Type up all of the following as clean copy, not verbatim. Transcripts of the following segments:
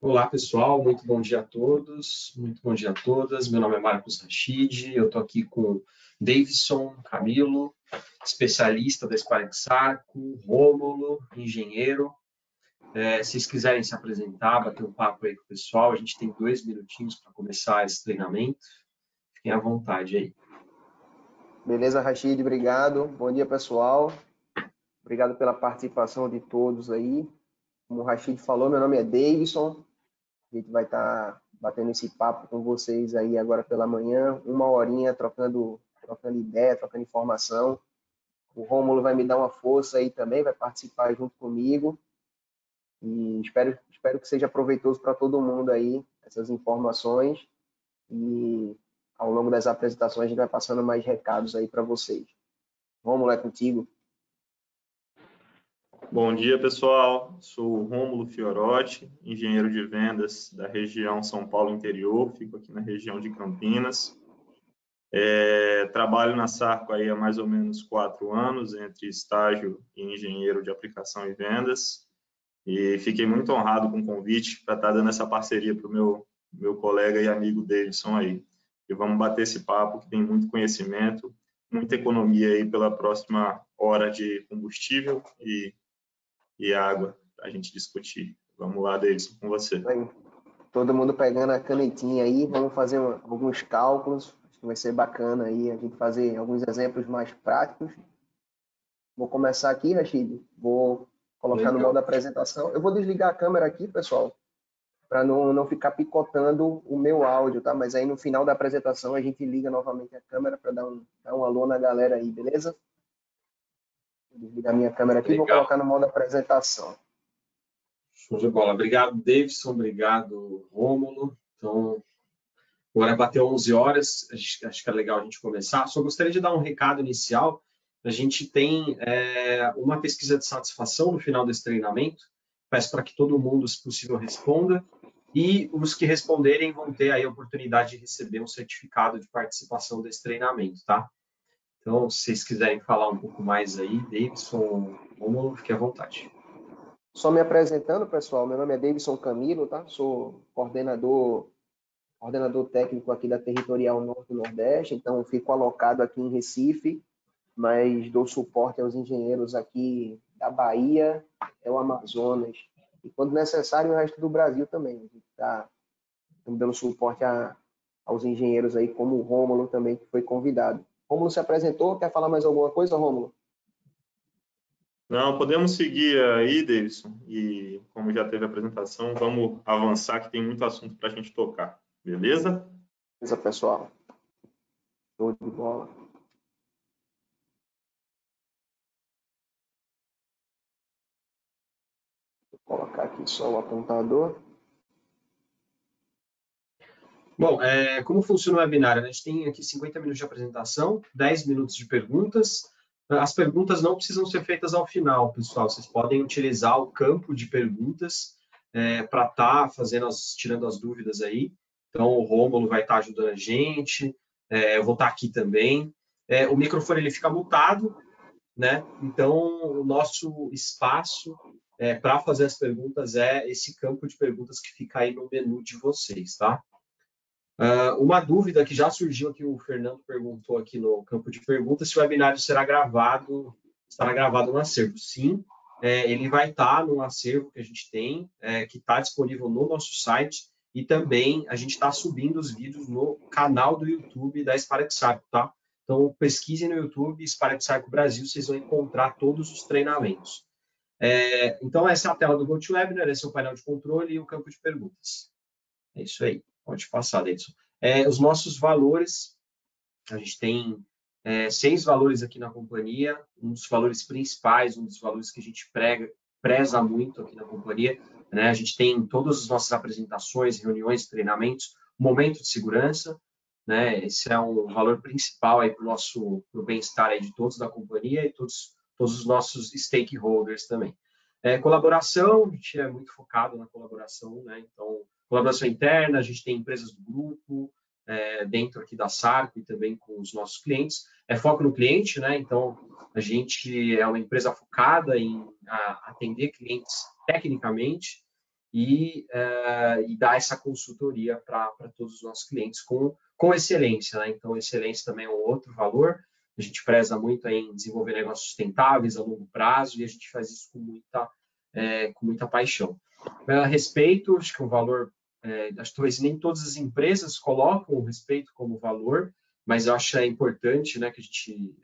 Olá, pessoal, muito bom dia a todos, muito bom dia a todas. Meu nome é Marcos Rachid, eu estou aqui com Davidson Camilo, especialista da Spark Sarco, Rômulo, engenheiro. Se vocês quiserem se apresentar, bater um papo aí com o pessoal, a gente tem 2 minutinhos para começar esse treinamento. Fiquem à vontade aí. Beleza, Rachid, obrigado. Bom dia, pessoal. Obrigado pela participação de todos aí. Como o Rachid falou, meu nome é Davidson. A gente vai estar batendo esse papo com vocês aí agora pela manhã, uma horinha trocando ideia, trocando informação. O Rômulo vai me dar uma força aí também, vai participar junto comigo. E espero que seja proveitoso para todo mundo aí essas informações. E ao longo das apresentações a gente vai passando mais recados aí para vocês. Rômulo, é contigo. Bom dia, pessoal. Sou o Rômulo Fiorotti, engenheiro de vendas da região São Paulo Interior, fico aqui na região de Campinas. Trabalho na Sarco aí há mais ou menos 4 anos, entre estágio e engenheiro de aplicação e vendas. E fiquei muito honrado com o convite para estar dando essa parceria para o meu colega e amigo Davidson aí. E vamos bater esse papo que tem muito conhecimento, muita economia aí pela próxima hora de combustível e água para a gente discutir. Vamos lá, Davidson, com você. Aí, todo mundo pegando a canetinha aí, vamos fazer alguns cálculos, acho que vai ser bacana aí a gente fazer alguns exemplos mais práticos. Vou começar aqui, Rachid, vou colocar no Legal. modo apresentação. Eu vou desligar a câmera aqui, pessoal, para não ficar picotando o meu áudio, tá? Mas aí no final da apresentação a gente liga novamente a câmera para dar um alô na galera aí, beleza? Vou desligar minha câmera aqui e vou Legal. colocar no modo apresentação. Show de bola. Obrigado, Davidson. Obrigado, Rômulo. Então, agora bateu 11 horas, acho que é legal a gente começar. Só gostaria de dar um recado inicial. A gente tem uma pesquisa de satisfação no final desse treinamento. Peço para que todo mundo, se possível, responda. E os que responderem vão ter aí a oportunidade de receber um certificado de participação desse treinamento, tá? Então, se vocês quiserem falar um pouco mais aí, Davidson, Rômulo, fique à vontade. Só me apresentando, pessoal, meu nome é Davidson Camilo, tá? Sou coordenador técnico aqui da Territorial Norte e Nordeste, então fico alocado aqui em Recife, mas dou suporte aos engenheiros aqui da Bahia, é o Amazonas, e quando necessário o resto do Brasil também. A gente está dando suporte aos engenheiros aí, como o Rômulo também, que foi convidado. Rômulo se apresentou, quer falar mais alguma coisa, Rômulo? Não, podemos seguir aí, Davidson, e como já teve a apresentação, vamos avançar, que tem muito assunto para a gente tocar, beleza? Beleza, pessoal. Show de bola. Vou colocar aqui só o apontador. Bom, como funciona o webinar? A gente tem aqui 50 minutos de apresentação, 10 minutos de perguntas. As perguntas não precisam ser feitas ao final, pessoal. Vocês podem utilizar o campo de perguntas para estar tirando as dúvidas aí. Então, o Rômulo vai estar ajudando a gente, eu vou estar aqui também. O microfone ele fica mutado, né? Então, o nosso espaço para fazer as perguntas é esse campo de perguntas que fica aí no menu de vocês, tá? Uma dúvida que já surgiu aqui, o Fernando perguntou aqui no campo de perguntas, se o webinário estará gravado no acervo. Sim, ele vai estar no acervo que a gente tem, que está disponível no nosso site, e também a gente está subindo os vídeos no canal do YouTube da Spark Sarco, tá? Então, pesquisem no YouTube Spark Sarco Brasil, vocês vão encontrar todos os treinamentos. Então, essa é a tela do GoToWebinar, esse é o painel de controle e o campo de perguntas. É isso aí. Pode passar, Edson. Os nossos valores, a gente tem 6 valores aqui na companhia, um dos valores principais, um dos valores que a gente preza muito aqui na companhia, né? A gente tem todas as nossas apresentações, reuniões, treinamentos, momento de segurança, né? Esse é um valor principal aí para o bem-estar aí de todos da companhia e todos os nossos stakeholders também. Colaboração, a gente é muito focado na colaboração, né? Então, colaboração interna, a gente tem empresas do grupo, dentro aqui da Sarco e também com os nossos clientes. Foco no cliente, né? Então, a gente é uma empresa focada em atender clientes tecnicamente, e dar essa consultoria para todos os nossos clientes com excelência, né? Então, excelência também é um outro valor. A gente preza muito em desenvolver negócios sustentáveis a longo prazo e a gente faz isso com muita paixão. A respeito, acho que o valor, acho que talvez nem todas as empresas colocam o respeito como valor, mas eu acho importante, né, que a gente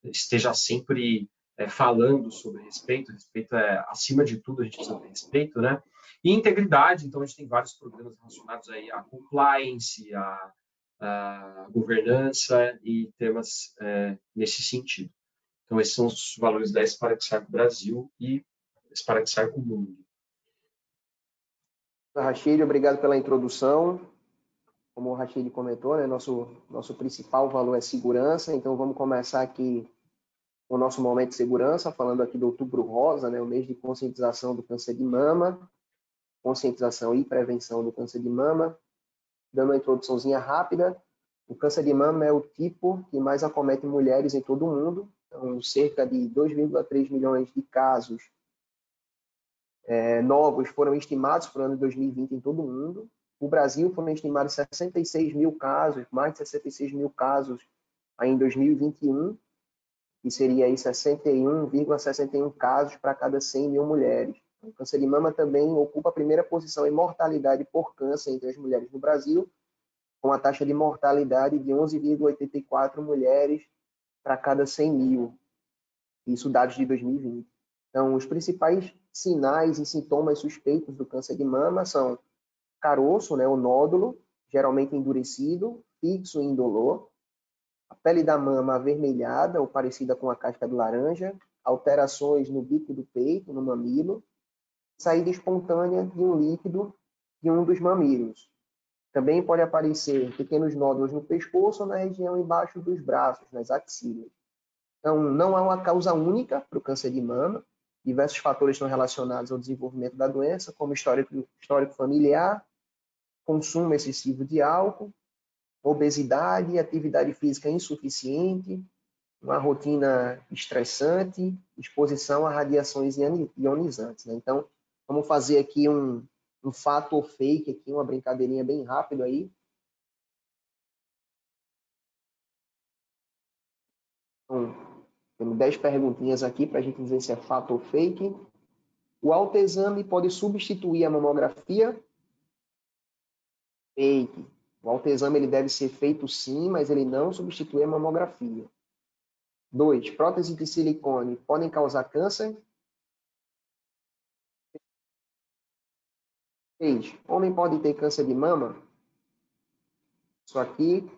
esteja sempre falando sobre respeito. Respeito é, acima de tudo, a gente precisa ter respeito, né? E integridade, então a gente tem vários programas relacionados aí à compliance, à governança e temas nesse sentido. Então, esses são os valores da Spark Brasil e Spark Mundo. Rachid, obrigado pela introdução. Como o Rachid comentou, né, nosso principal valor é segurança, então vamos começar aqui o nosso momento de segurança, falando aqui do Outubro Rosa, né, o mês de conscientização do câncer de mama, conscientização e prevenção do câncer de mama. Dando uma introduçãozinha rápida, o câncer de mama é o tipo que mais acomete mulheres em todo o mundo, então cerca de 2,3 milhões de casos novos foram estimados para o ano de 2020 em todo o mundo. O Brasil foram estimados 66 mil casos, mais de 66 mil casos aí em 2021, que seria aí 61,61 casos para cada 100 mil mulheres. O câncer de mama também ocupa a primeira posição em mortalidade por câncer entre as mulheres no Brasil, com a taxa de mortalidade de 11,84 mulheres para cada 100 mil. Isso dados de 2020. Então, os principais sinais e sintomas suspeitos do câncer de mama são caroço, né, o nódulo, geralmente endurecido, fixo e indolor, a pele da mama avermelhada ou parecida com a casca de laranja, alterações no bico do peito, no mamilo, saída espontânea de um líquido de um dos mamilos. Também pode aparecer pequenos nódulos no pescoço ou na região embaixo dos braços, nas axilas. Então, não há uma causa única para o câncer de mama. Diversos fatores estão relacionados ao desenvolvimento da doença, como histórico familiar, consumo excessivo de álcool, obesidade, atividade física insuficiente, uma rotina estressante, exposição a radiações ionizantes, né? Então, vamos fazer aqui um fato ou fake, aqui, uma brincadeirinha bem rápido aí. Então, temos 10 perguntinhas aqui para a gente dizer se é fato ou fake. O autoexame pode substituir a mamografia? Fake. O autoexame ele deve ser feito sim, mas ele não substitui a mamografia. 2. Próteses de silicone podem causar câncer? 3. Homem pode ter câncer de mama? Isso aqui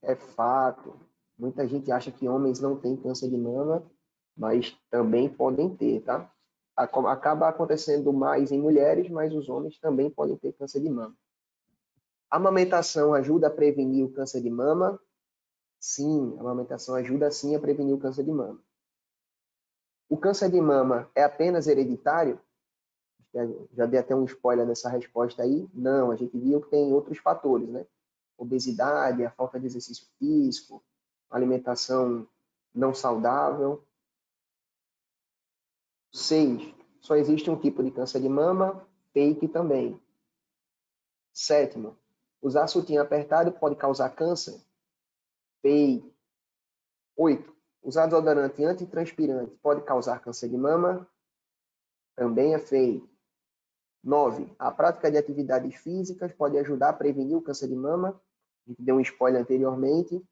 é fato. Muita gente acha que homens não têm câncer de mama, mas também podem ter, tá? Acaba acontecendo mais em mulheres, mas os homens também podem ter câncer de mama. A amamentação ajuda a prevenir o câncer de mama? Sim, a amamentação ajuda sim a prevenir o câncer de mama. O câncer de mama é apenas hereditário? Já dei até um spoiler nessa resposta aí. Não, a gente viu que tem outros fatores, né? Obesidade, a falta de exercício físico, alimentação não saudável. 6. Só existe um tipo de câncer de mama, fake também. 7. Usar sutiã apertado pode causar câncer? Fake. 8. Usar desodorante antitranspirante pode causar câncer de mama? Também é fake. 9. A prática de atividades físicas pode ajudar a prevenir o câncer de mama? A gente deu um spoiler anteriormente.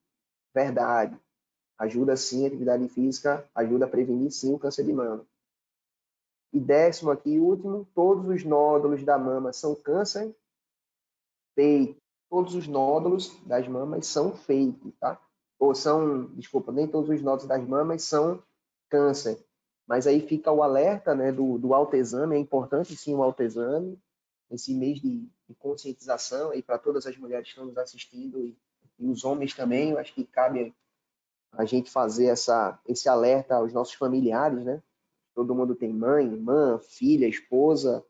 Verdade. Ajuda sim, a atividade física ajuda a prevenir sim o câncer de mama. E 10º aqui, último, todos os nódulos da mama são câncer? Fake. Todos os nódulos das mamas são fake, tá? Ou são, desculpa, nem todos os nódulos das mamas são câncer. Mas aí fica o alerta, né, do autoexame, é importante sim o autoexame, esse mês de conscientização aí para todas as mulheres que estão nos assistindo e os homens também, eu acho que cabe a gente fazer esse alerta aos nossos familiares, né? Todo mundo tem mãe, irmã, filha, esposa,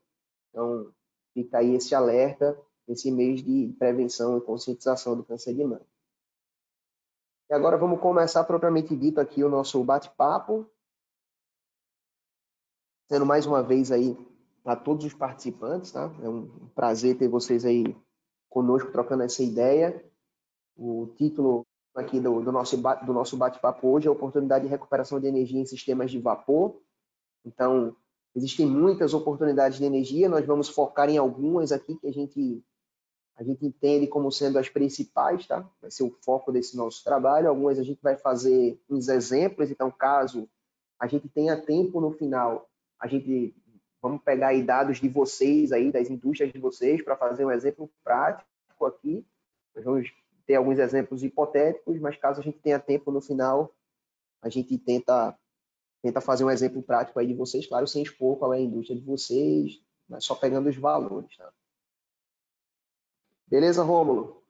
então fica aí esse alerta, esse mês de prevenção e conscientização do câncer de mama. E agora vamos começar propriamente dito aqui o nosso bate-papo, sendo mais uma vez aí a todos os participantes, tá? É um prazer ter vocês aí conosco trocando essa ideia. O título aqui do nosso bate-papo hoje é Oportunidade de Recuperação de Energia em Sistemas de Vapor. Então, existem muitas oportunidades de energia, nós vamos focar em algumas aqui que a gente entende como sendo as principais, tá? Vai ser o foco desse nosso trabalho. Algumas a gente vai fazer uns exemplos, então caso a gente tenha tempo no final, vamos pegar aí dados de vocês aí, das indústrias de vocês, para fazer um exemplo prático aqui. Nós vamos ter alguns exemplos hipotéticos, mas caso a gente tenha tempo no final, a gente tenta fazer um exemplo prático aí de vocês, claro, sem expor qual é a indústria de vocês, mas só pegando os valores, tá? Beleza, Rômulo?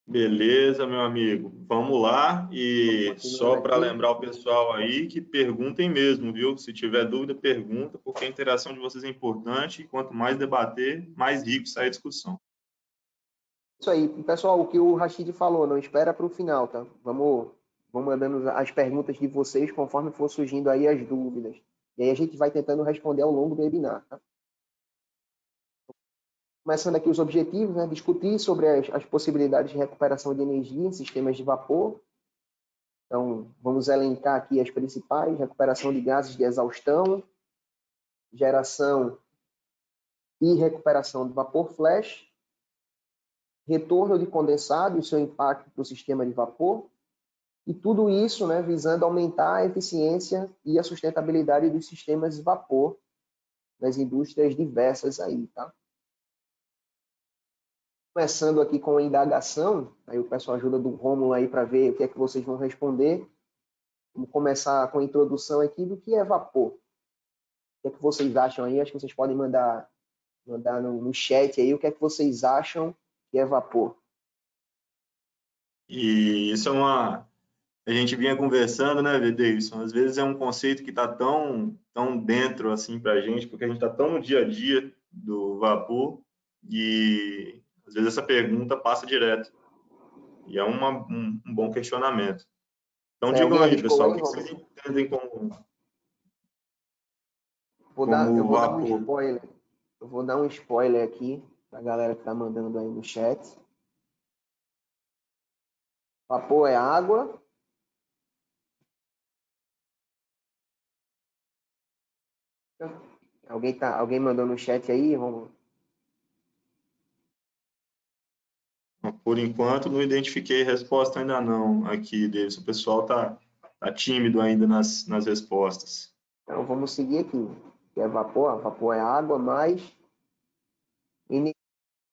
Beleza, meu amigo. Vamos lá. E só para lembrar o pessoal aí que perguntem mesmo, viu? Se tiver dúvida, pergunta, porque a interação de vocês é importante e quanto mais debater, mais rico sai a discussão. Isso aí. Pessoal, o que o Rashid falou, não espera para o final, tá? Vamos mandando as perguntas de vocês conforme for surgindo aí as dúvidas. E aí a gente vai tentando responder ao longo do webinar, tá? Começando aqui os objetivos, né? Discutir sobre as possibilidades de recuperação de energia em sistemas de vapor. Então, vamos elencar aqui as principais: recuperação de gases de exaustão, geração e recuperação de vapor flash, retorno de condensado e seu impacto para o sistema de vapor, e tudo isso, né, visando aumentar a eficiência e a sustentabilidade dos sistemas de vapor nas indústrias diversas aí, tá? Começando aqui com a indagação, aí eu peço a ajuda do Rômulo aí para ver o que é que vocês vão responder. Vamos começar com a introdução aqui do que é vapor. O que é que vocês acham aí? Acho que vocês podem mandar no chat aí o que é que vocês acham que é vapor. E isso a gente vinha conversando, né, Davidson? Às vezes é um conceito que está tão dentro assim para a gente, porque a gente está tão no dia a dia do vapor e às vezes essa pergunta passa direto. E é um bom questionamento. Então, digam aí, pessoal, o que vocês entendem como eu vou dar um vapor? spoiler. Eu vou dar um spoiler aqui para a galera que está mandando aí no chat. Vapor é água. Alguém mandou no chat aí, Romulo? Por enquanto, não identifiquei resposta ainda não aqui, Davis. O pessoal tá tímido ainda nas respostas. Então, vamos seguir aqui. Que é vapor. Vapor é água mais energia,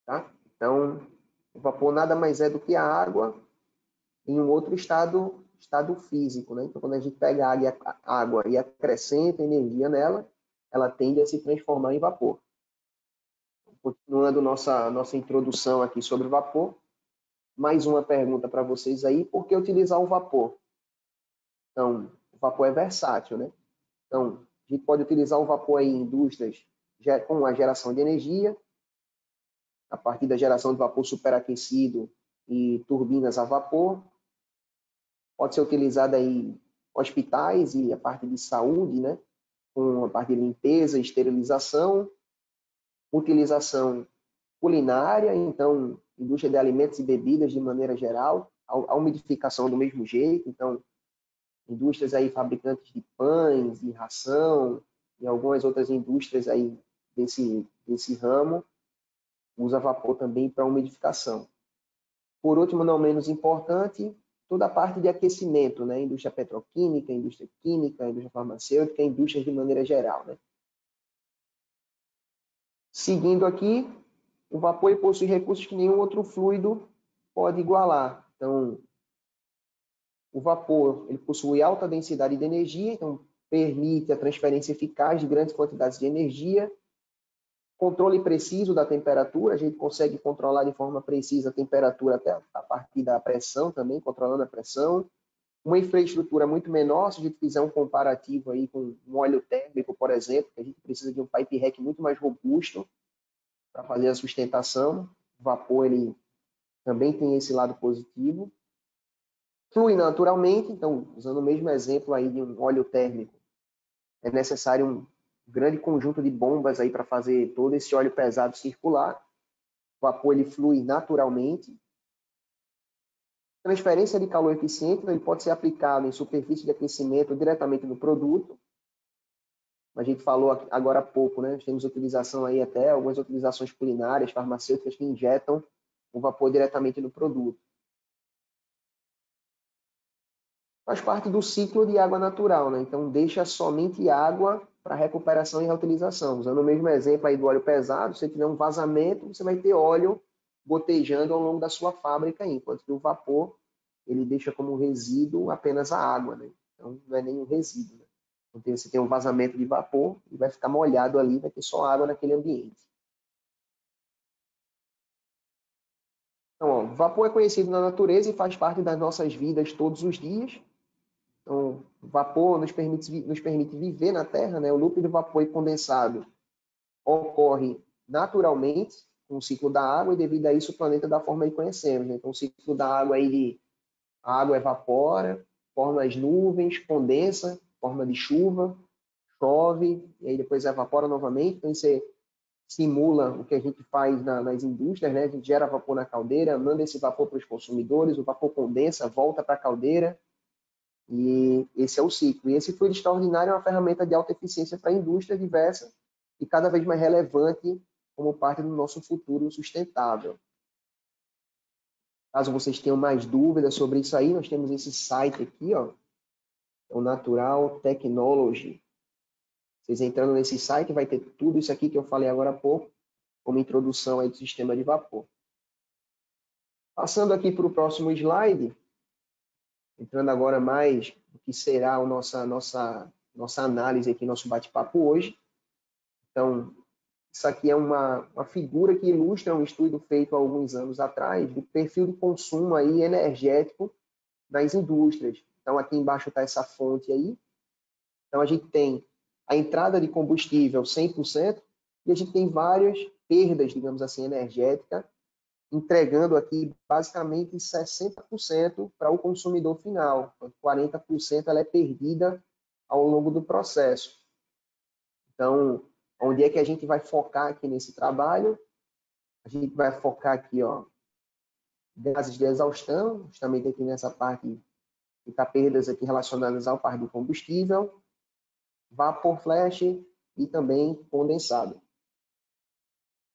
tá? Então, o vapor nada mais é do que a água em um outro estado físico, né? Então, quando a gente pega a água e acrescenta energia nela, ela tende a se transformar em vapor. Continuando nossa introdução aqui sobre o vapor, mais uma pergunta para vocês aí: por que utilizar o vapor? Então, o vapor é versátil, né? Então, a gente pode utilizar o vapor aí em indústrias com a geração de energia, a partir da geração de vapor superaquecido e turbinas a vapor. Pode ser utilizado aí em hospitais e a parte de saúde, né? Com a parte de limpeza e esterilização. Utilização culinária, então, indústria de alimentos e bebidas de maneira geral. A umidificação do mesmo jeito, então, indústrias aí fabricantes de pães, de ração, e algumas outras indústrias aí desse ramo, usa vapor também para umidificação. Por último, não menos importante, toda a parte de aquecimento, né? Indústria petroquímica, indústria química, indústria farmacêutica, indústrias de maneira geral, né? Seguindo aqui, o vapor possui recursos que nenhum outro fluido pode igualar. Então, o vapor ele possui alta densidade de energia, então permite a transferência eficaz de grandes quantidades de energia, controle preciso da temperatura, a gente consegue controlar de forma precisa a temperatura até a partir da pressão também, controlando a pressão. Uma infraestrutura muito menor, se a gente fizer um comparativo aí com um óleo térmico, por exemplo, que a gente precisa de um pipe rack muito mais robusto para fazer a sustentação. O vapor ele também tem esse lado positivo. Flui naturalmente, então, usando o mesmo exemplo aí de um óleo térmico, é necessário grande conjunto de bombas aí para fazer todo esse óleo pesado circular. O vapor ele flui naturalmente. Transferência de calor eficiente, ele pode ser aplicado em superfície de aquecimento diretamente no produto. A gente falou agora há pouco, né? Temos utilização aí até algumas utilizações culinárias, farmacêuticas que injetam o vapor diretamente no produto. Faz parte do ciclo de água natural, né? Então deixa somente água para recuperação e reutilização. Usando o mesmo exemplo aí do óleo pesado, se tiver um vazamento, você vai ter óleo gotejando ao longo da sua fábrica, enquanto que o vapor ele deixa como resíduo apenas a água, né? Então não é nenhum resíduo, né? Então você tem um vazamento de vapor e vai ficar molhado ali, vai ter só água naquele ambiente. Então, ó, o vapor é conhecido na natureza e faz parte das nossas vidas todos os dias. Então, o vapor nos permite viver na Terra, né? O loop do vapor e condensado ocorre naturalmente com o ciclo da água e devido a isso o planeta da forma que conhecemos, né? Então, o ciclo da água aí, a água evapora, forma as nuvens, condensa, forma de chuva, chove e aí depois evapora novamente. Então, isso simula o que a gente faz nas indústrias, né? A gente gera vapor na caldeira, manda esse vapor para os consumidores, o vapor condensa, volta para a caldeira. E esse é o ciclo. E esse fluido extraordinário é uma ferramenta de alta eficiência para a indústria diversa e cada vez mais relevante como parte do nosso futuro sustentável. Caso vocês tenham mais dúvidas sobre isso aí, nós temos esse site aqui, ó, o Natural Technology. Vocês entrando nesse site, vai ter tudo isso aqui que eu falei agora há pouco, como introdução aí do sistema de vapor. Passando aqui para o próximo slide, entrando agora mais no que será a nossa análise aqui, nosso bate-papo hoje. Então, isso aqui é uma figura que ilustra um estudo feito há alguns anos atrás do perfil de consumo aí energético das indústrias. Então, aqui embaixo está essa fonte aí. Então, a gente tem a entrada de combustível 100% e a gente tem várias perdas, digamos assim, energéticas, entregando aqui basicamente 60% para o consumidor final, 40% ela é perdida ao longo do processo. Então, onde é que a gente vai focar aqui nesse trabalho? A gente vai focar aqui, ó, gases de exaustão, justamente aqui nessa parte que está perdas aqui relacionadas ao par do combustível, vapor flash e também condensado.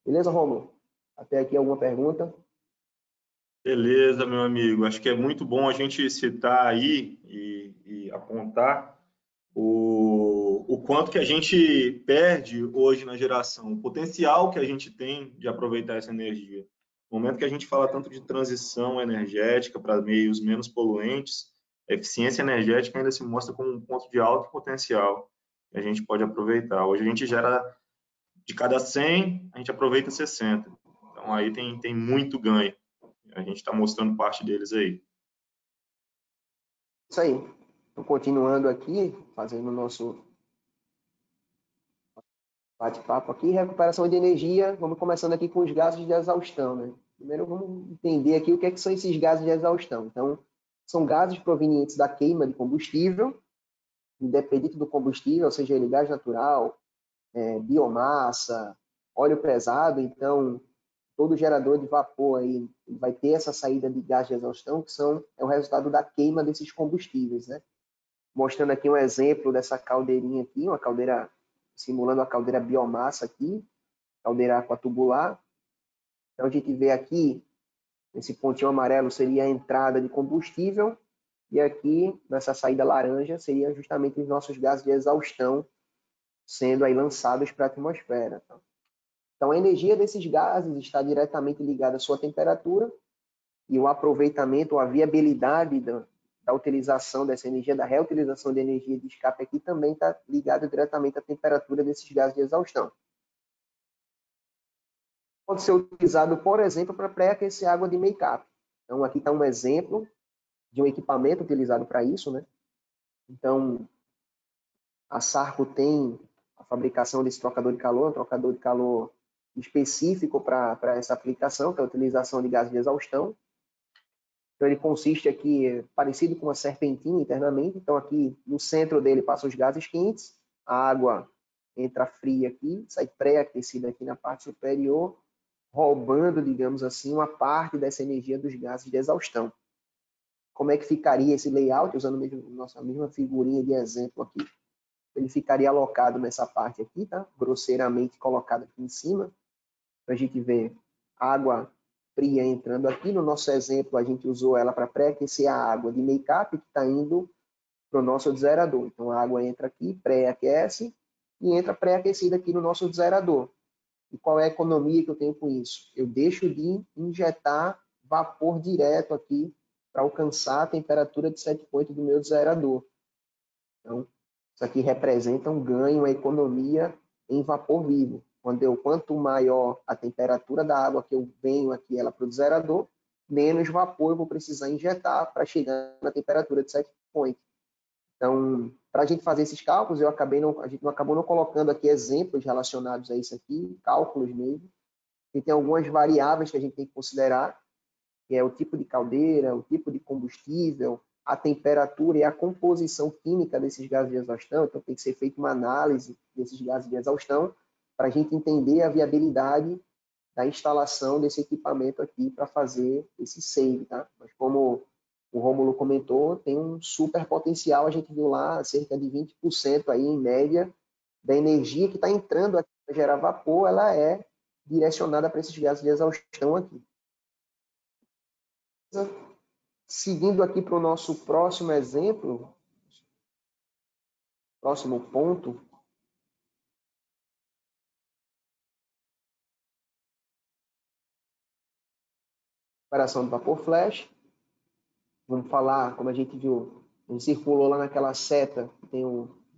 Beleza, Romulo? Até aqui alguma pergunta? Beleza, meu amigo. Acho que é muito bom a gente citar aí e apontar o quanto que a gente perde hoje na geração, o potencial que a gente tem de aproveitar essa energia. No momento que a gente fala tanto de transição energética para meios menos poluentes, a eficiência energética ainda se mostra como um ponto de alto potencial que a gente pode aproveitar. Hoje a gente gera, de cada 100, a gente aproveita 60. Então aí tem muito ganho. A gente está mostrando parte deles aí. Isso aí. Então, continuando aqui, fazendo o nosso bate-papo aqui, recuperação de energia, vamos começando aqui com os gases de exaustão, né? Primeiro vamos entender aqui o que são esses gases de exaustão. Então, são gases provenientes da queima de combustível, independente do combustível, seja ele gás natural, biomassa, óleo pesado, então todo gerador de vapor aí vai ter essa saída de gás de exaustão, que é o resultado da queima desses combustíveis, né? Mostrando aqui um exemplo dessa caldeirinha aqui, uma caldeira simulando a caldeira biomassa aqui, caldeira aquatubular. Então a gente vê aqui, esse pontinho amarelo seria a entrada de combustível, e aqui, nessa saída laranja, seria justamente os nossos gases de exaustão sendo aí lançados para a atmosfera. Então a energia desses gases está diretamente ligada à sua temperatura, e o aproveitamento, a viabilidade da utilização dessa energia, da reutilização de energia de escape aqui também está ligado diretamente à temperatura desses gases de exaustão. Pode ser utilizado, por exemplo, para pré-aquecer água de make-up. Então, aqui está um exemplo de um equipamento utilizado para isso, né? Então, a Sarco tem a fabricação desse trocador de calor, um trocador de calor específico para essa aplicação, que é a utilização de gases de exaustão. Então, ele consiste aqui, parecido com uma serpentina internamente. Então, aqui no centro dele passam os gases quentes, a água entra fria aqui, sai pré-aquecida aqui na parte superior, roubando, digamos assim, uma parte dessa energia dos gases de exaustão. Como é que ficaria esse layout, usando nossa mesma figurinha de exemplo aqui? Ele ficaria alocado nessa parte aqui, tá? Grosseiramente colocado aqui em cima, para a gente ver água fria entrando aqui. No nosso exemplo, a gente usou ela para pré-aquecer a água de make-up que está indo para o nosso desaerador. Então, a água entra aqui, pré-aquece, e entra pré-aquecida aqui no nosso desaerador. E qual é a economia que eu tenho com isso? Eu deixo de injetar vapor direto aqui para alcançar a temperatura de set point do meu desaerador. Então, isso aqui representa um ganho, uma economia em vapor vivo. Quanto maior a temperatura da água que eu venho aqui ela para o desaerador, menos vapor eu vou precisar injetar para chegar na temperatura de set point. Então, para a gente fazer esses cálculos, a gente acabou não colocando aqui exemplos relacionados a isso aqui, cálculos mesmo. E tem algumas variáveis que a gente tem que considerar, que é o tipo de caldeira, o tipo de combustível, a temperatura e a composição química desses gases de exaustão. Então, tem que ser feita uma análise desses gases de exaustão para a gente entender a viabilidade da instalação desse equipamento aqui para fazer esse save, tá? Mas como o Rômulo comentou, tem um super potencial, a gente viu lá cerca de 20% aí em média da energia que está entrando aqui para gerar vapor, ela é direcionada para esses gases de exaustão aqui. Seguindo aqui para o nosso próximo exemplo, próximo ponto, operação de vapor flash. Vamos falar, como a gente viu, a gente circulou lá naquela seta, que tem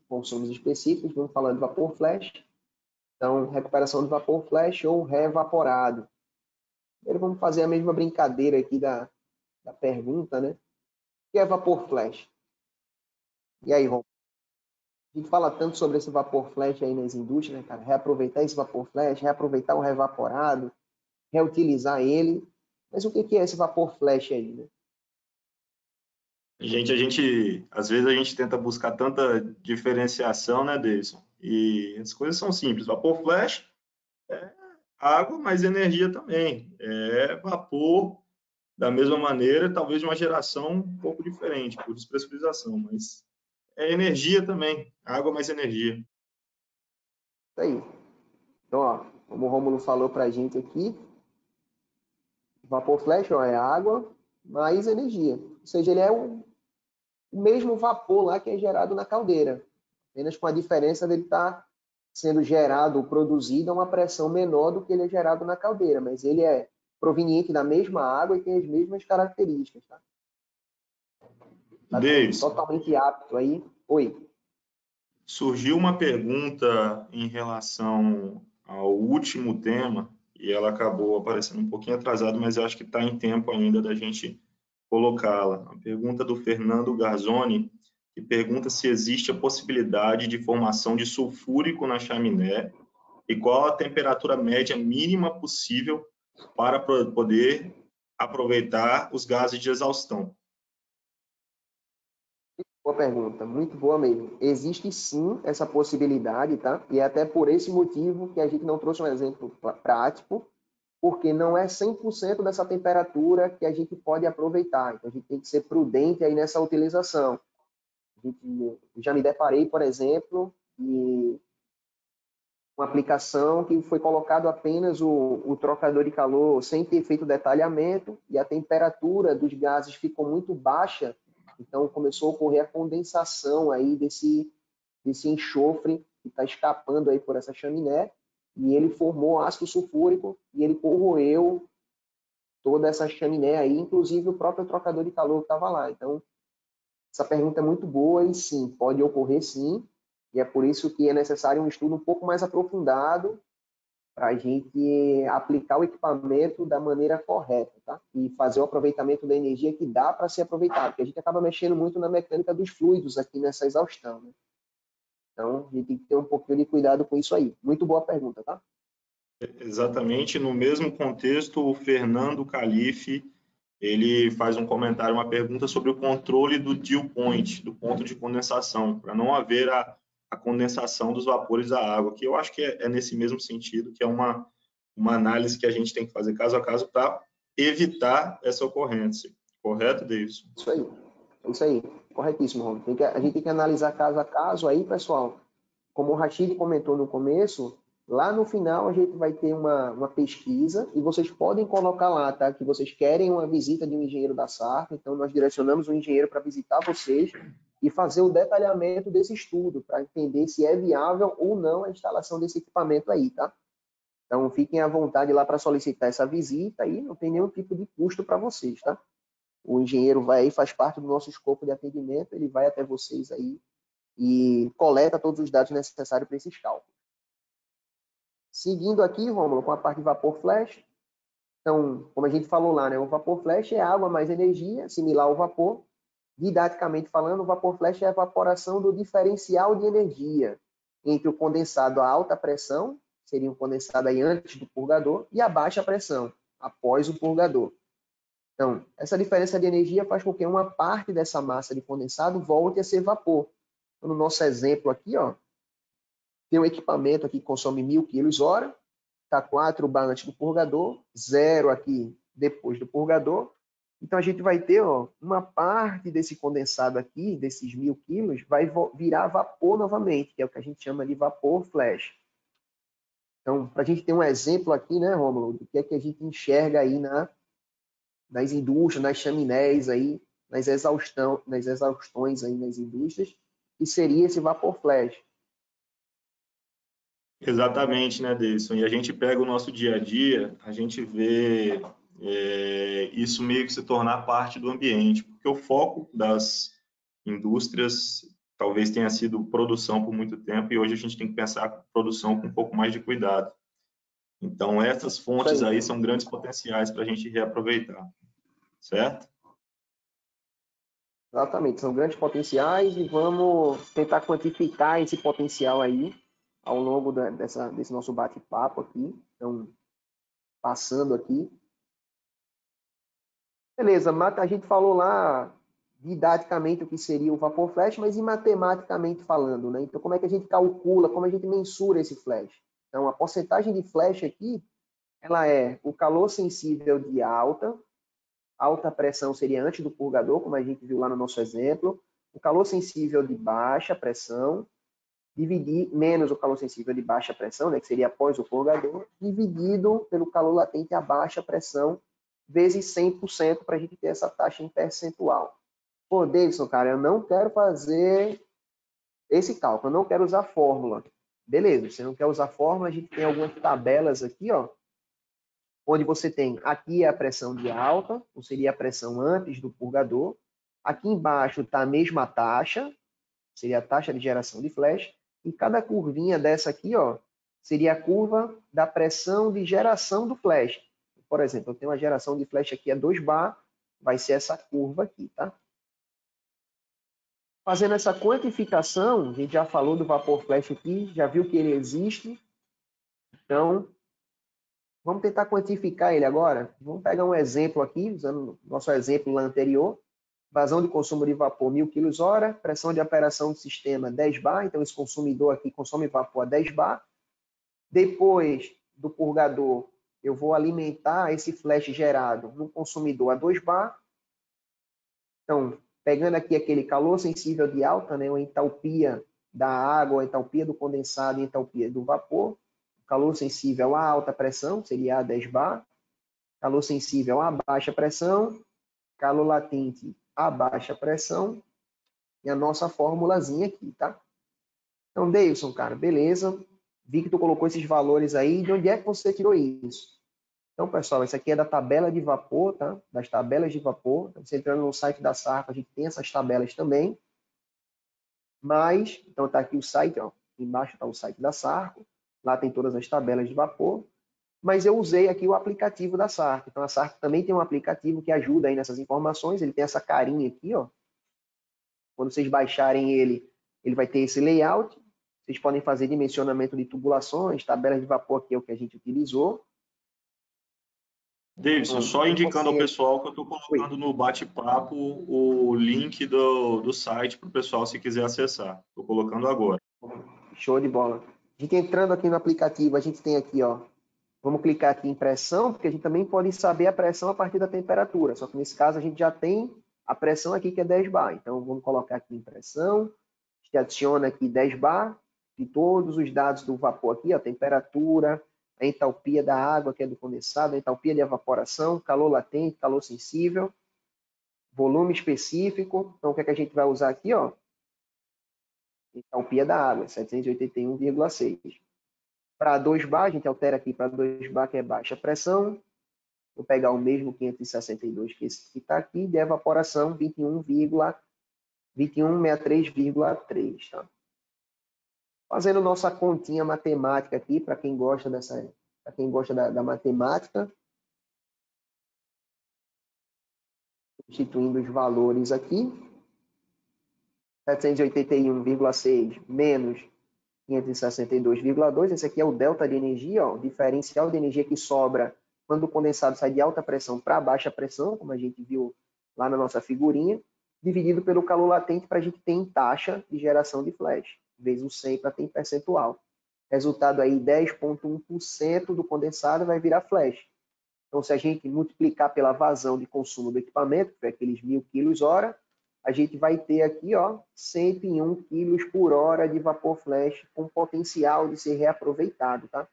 consumos específicos, vamos falar de vapor flash. Então, recuperação de vapor flash ou reevaporado. Primeiro vamos fazer a mesma brincadeira aqui da pergunta, né? O que é vapor flash? E aí, Rom? A gente fala tanto sobre esse vapor flash aí nas indústrias, né, cara? Reaproveitar esse vapor flash, reaproveitar o reevaporado, reutilizar ele. Mas o que é esse vapor flash aí, né? Às vezes a gente tenta buscar tanta diferenciação, né, Davidson? E as coisas são simples. Vapor flash é água, mas energia também. É vapor da mesma maneira, talvez de uma geração um pouco diferente, por despressurização, mas é energia também. Água mais energia. Isso aí. Então, ó, como o Rômulo falou para a gente aqui, vapor flash ó, é água mais energia. Ou seja, ele é o mesmo vapor lá que é gerado na caldeira, apenas com a diferença dele estar sendo gerado ou produzido a uma pressão menor do que ele é gerado na caldeira, mas ele é proveniente da mesma água e tem as mesmas características. Tá? Davidson, totalmente apto aí. Oi. Surgiu uma pergunta em relação ao último tema, e ela acabou aparecendo um pouquinho atrasada, mas eu acho que está em tempo ainda da gente colocá-la. A pergunta do Fernando Garzoni, que pergunta se existe a possibilidade de formação de sulfúrico na chaminé e qual a temperatura média mínima possível para poder aproveitar os gases de exaustão. Boa pergunta, muito boa mesmo. Existe sim essa possibilidade, tá? E é até por esse motivo que a gente não trouxe um exemplo prático, porque não é 100% dessa temperatura que a gente pode aproveitar. Então, a gente tem que ser prudente aí nessa utilização. Eu já me deparei, por exemplo, de uma aplicação que foi colocado apenas o trocador de calor sem ter feito detalhamento e a temperatura dos gases ficou muito baixa, então começou a ocorrer a condensação aí desse enxofre que está escapando aí por essa chaminé e ele formou ácido sulfúrico e ele corroeu toda essa chaminé aí, inclusive o próprio trocador de calor que estava lá. Então, essa pergunta é muito boa e sim, pode ocorrer sim, e é por isso que é necessário um estudo um pouco mais aprofundado para a gente aplicar o equipamento da maneira correta, tá? E fazer o aproveitamento da energia que dá para ser aproveitado, porque a gente acaba mexendo muito na mecânica dos fluidos aqui nessa exaustão, né? Então, a gente tem que ter um pouquinho de cuidado com isso aí. Muito boa pergunta, tá? Exatamente, no mesmo contexto, o Fernando Calife, ele faz um comentário, uma pergunta sobre o controle do dew point, do ponto de condensação, para não haver a condensação dos vapores da água, que eu acho que é nesse mesmo sentido, que é uma análise que a gente tem que fazer caso a caso para evitar essa ocorrência. Correto, Davidson? Isso aí, corretíssimo, Romulo. A gente tem que analisar caso a caso aí, pessoal. Como o Rachid comentou no começo, lá no final a gente vai ter uma pesquisa e vocês podem colocar lá, tá? Que vocês querem uma visita de um engenheiro da SARP, então nós direcionamos um engenheiro para visitar vocês e fazer o detalhamento desse estudo, para entender se é viável ou não a instalação desse equipamento aí, tá? Então fiquem à vontade lá para solicitar essa visita e não tem nenhum tipo de custo para vocês, tá? O engenheiro vai aí, faz parte do nosso escopo de atendimento, ele vai até vocês aí e coleta todos os dados necessários para esses cálculos. Seguindo aqui, Rômulo, com a parte de vapor flash. Então, como a gente falou lá, né, o vapor flash é água mais energia, similar ao vapor. Didaticamente falando, o vapor flash é a evaporação do diferencial de energia entre o condensado a alta pressão, seria um condensado aí antes do purgador, e a baixa pressão, após o purgador. Então, essa diferença de energia faz com que uma parte dessa massa de condensado volte a ser vapor. Então, no nosso exemplo aqui, ó, tem um equipamento aqui que consome 1000 kWh, está 4 bar antes do purgador, 0 aqui depois do purgador. Então, a gente vai ter uma parte desse condensado aqui, desses 1000 quilos, vai virar vapor novamente, que é o que a gente chama de vapor flash. Então, para a gente ter um exemplo aqui, né, Rômulo, do que é que a gente enxerga aí nas indústrias, nas chaminés aí, nas exaustões aí nas indústrias, que seria esse vapor flash. Exatamente, né, Davidson? E a gente pega o nosso dia a dia, a gente vê isso meio que se tornar parte do ambiente, porque o foco das indústrias talvez tenha sido produção por muito tempo e hoje a gente tem que pensar produção com um pouco mais de cuidado. Então, essas fontes aí são grandes potenciais para a gente reaproveitar, certo? Exatamente, são grandes potenciais e vamos tentar quantificar esse potencial aí ao longo desse nosso bate-papo aqui. Então, passando aqui. Beleza, a gente falou lá didaticamente o que seria o vapor flash, mas e matematicamente falando, né? Então, como é que a gente calcula, como a gente mensura esse flash? Então, a porcentagem de flash aqui, ela é o calor sensível de alta pressão seria antes do purgador, como a gente viu lá no nosso exemplo, o calor sensível de baixa pressão, dividir menos o calor sensível de baixa pressão, né, que seria após o purgador, dividido pelo calor latente a baixa pressão, vezes 100% para a gente ter essa taxa em percentual. Pô, Davidson, cara, eu não quero fazer esse cálculo, eu não quero usar fórmula. Beleza, você não quer usar fórmula, a gente tem algumas tabelas aqui, ó, onde você tem aqui a pressão de alta, ou seria a pressão antes do purgador. Aqui embaixo está a mesma taxa, seria a taxa de geração de flash. E cada curvinha dessa aqui, ó, seria a curva da pressão de geração do flash. Por exemplo, eu tenho uma geração de flash aqui a 2 bar, vai ser essa curva aqui, tá? Fazendo essa quantificação, a gente já falou do vapor flash aqui, já viu que ele existe. Então, vamos tentar quantificar ele agora. Vamos pegar um exemplo aqui, usando o nosso exemplo lá anterior. Vazão de consumo de vapor 1000 kWh, pressão de operação do sistema 10 bar, então esse consumidor aqui consome vapor a 10 bar. Depois do purgador, eu vou alimentar esse flash gerado no consumidor a 2 bar. Então, pegando aqui aquele calor sensível de alta, né, a entalpia da água, a entalpia do condensado e a entalpia do vapor. Calor sensível a alta pressão, seria a 10 bar. Calor sensível a baixa pressão. Calor latente a baixa pressão. E a nossa formulazinha aqui, tá? Então, Davidson, cara, beleza. Vi que tu colocou esses valores aí. De onde é que você tirou isso? Então, pessoal, isso aqui é da tabela de vapor, tá? Das tabelas de vapor. Então, você entrando no site da SARP, a gente tem essas tabelas também. Mas, então tá aqui o site, ó. Embaixo está o site da SARP. Lá tem todas as tabelas de vapor. Mas eu usei aqui o aplicativo da SARP. Então, a SARP também tem um aplicativo que ajuda aí nessas informações. Ele tem essa carinha aqui, ó. Quando vocês baixarem ele, ele vai ter esse layout. Vocês podem fazer dimensionamento de tubulações, tabelas de vapor, que é o que a gente utilizou. Davidson, só indicando ao pessoal que eu estou colocando Oi. no bate-papo o link do site para o pessoal, se quiser acessar. Estou colocando agora. Show de bola. A gente entrando aqui no aplicativo, a gente tem aqui, ó, vamos clicar aqui em pressão, porque a gente também pode saber a pressão a partir da temperatura, só que nesse caso a gente já tem a pressão aqui que é 10 bar. Então vamos colocar aqui em pressão, a gente adiciona aqui 10 bar de todos os dados do vapor aqui, ó, temperatura, a entalpia da água, que é do condensado, a entalpia de evaporação, calor latente, calor sensível, volume específico. Então o que é que a gente vai usar aqui, ó? Entalpia da água, 781,6. Para 2 bar, a gente altera aqui para 2 bar, que é baixa pressão. Vou pegar o mesmo 562 que esse que está aqui, de evaporação 2163,3, tá? Fazendo nossa continha matemática aqui, para quem gosta da matemática. Substituindo os valores aqui. 781,6 menos 562,2. Esse aqui é o delta de energia, ó, o diferencial de energia que sobra quando o condensado sai de alta pressão para baixa pressão, como a gente viu lá na nossa figurinha, dividido pelo calor latente para a gente ter em taxa de geração de flash, vezes o 100 para ter em percentual. Resultado aí, 10,1% do condensado vai virar flash. Então, se a gente multiplicar pela vazão de consumo do equipamento, que é aqueles 1000 kWh, a gente vai ter aqui, ó, 101 kg por hora de vapor flash com potencial de ser reaproveitado, tá?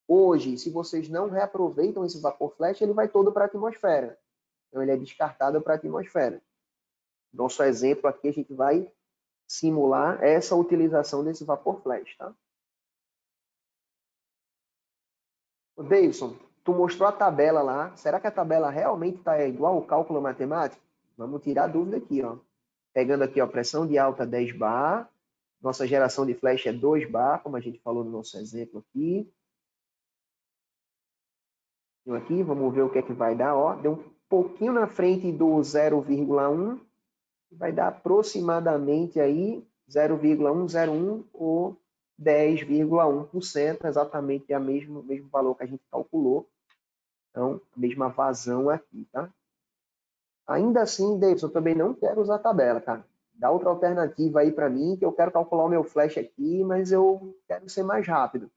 Hoje, se vocês não reaproveitam esse vapor flash, ele vai todo para a atmosfera. Então, ele é descartado para a atmosfera. Nosso exemplo aqui, a gente vai simular essa utilização desse vapor flash, tá? O Davidson, tu mostrou a tabela lá. Será que a tabela realmente está igual ao cálculo matemático? Vamos tirar a dúvida aqui, ó. Pegando aqui, ó, pressão de alta 10 bar. Nossa geração de flash é 2 bar, como a gente falou no nosso exemplo aqui. Aqui, vamos ver o que é que vai dar, ó. Deu um pouquinho na frente do 0,1. Vai dar aproximadamente aí 0,101 ou 10,1%, exatamente o mesmo valor que a gente calculou. Então, a mesma vazão aqui, tá? Ainda assim, Davidson, eu também não quero usar a tabela, cara. Dá outra alternativa aí para mim, que eu quero calcular o meu flash aqui, mas eu quero ser mais rápido.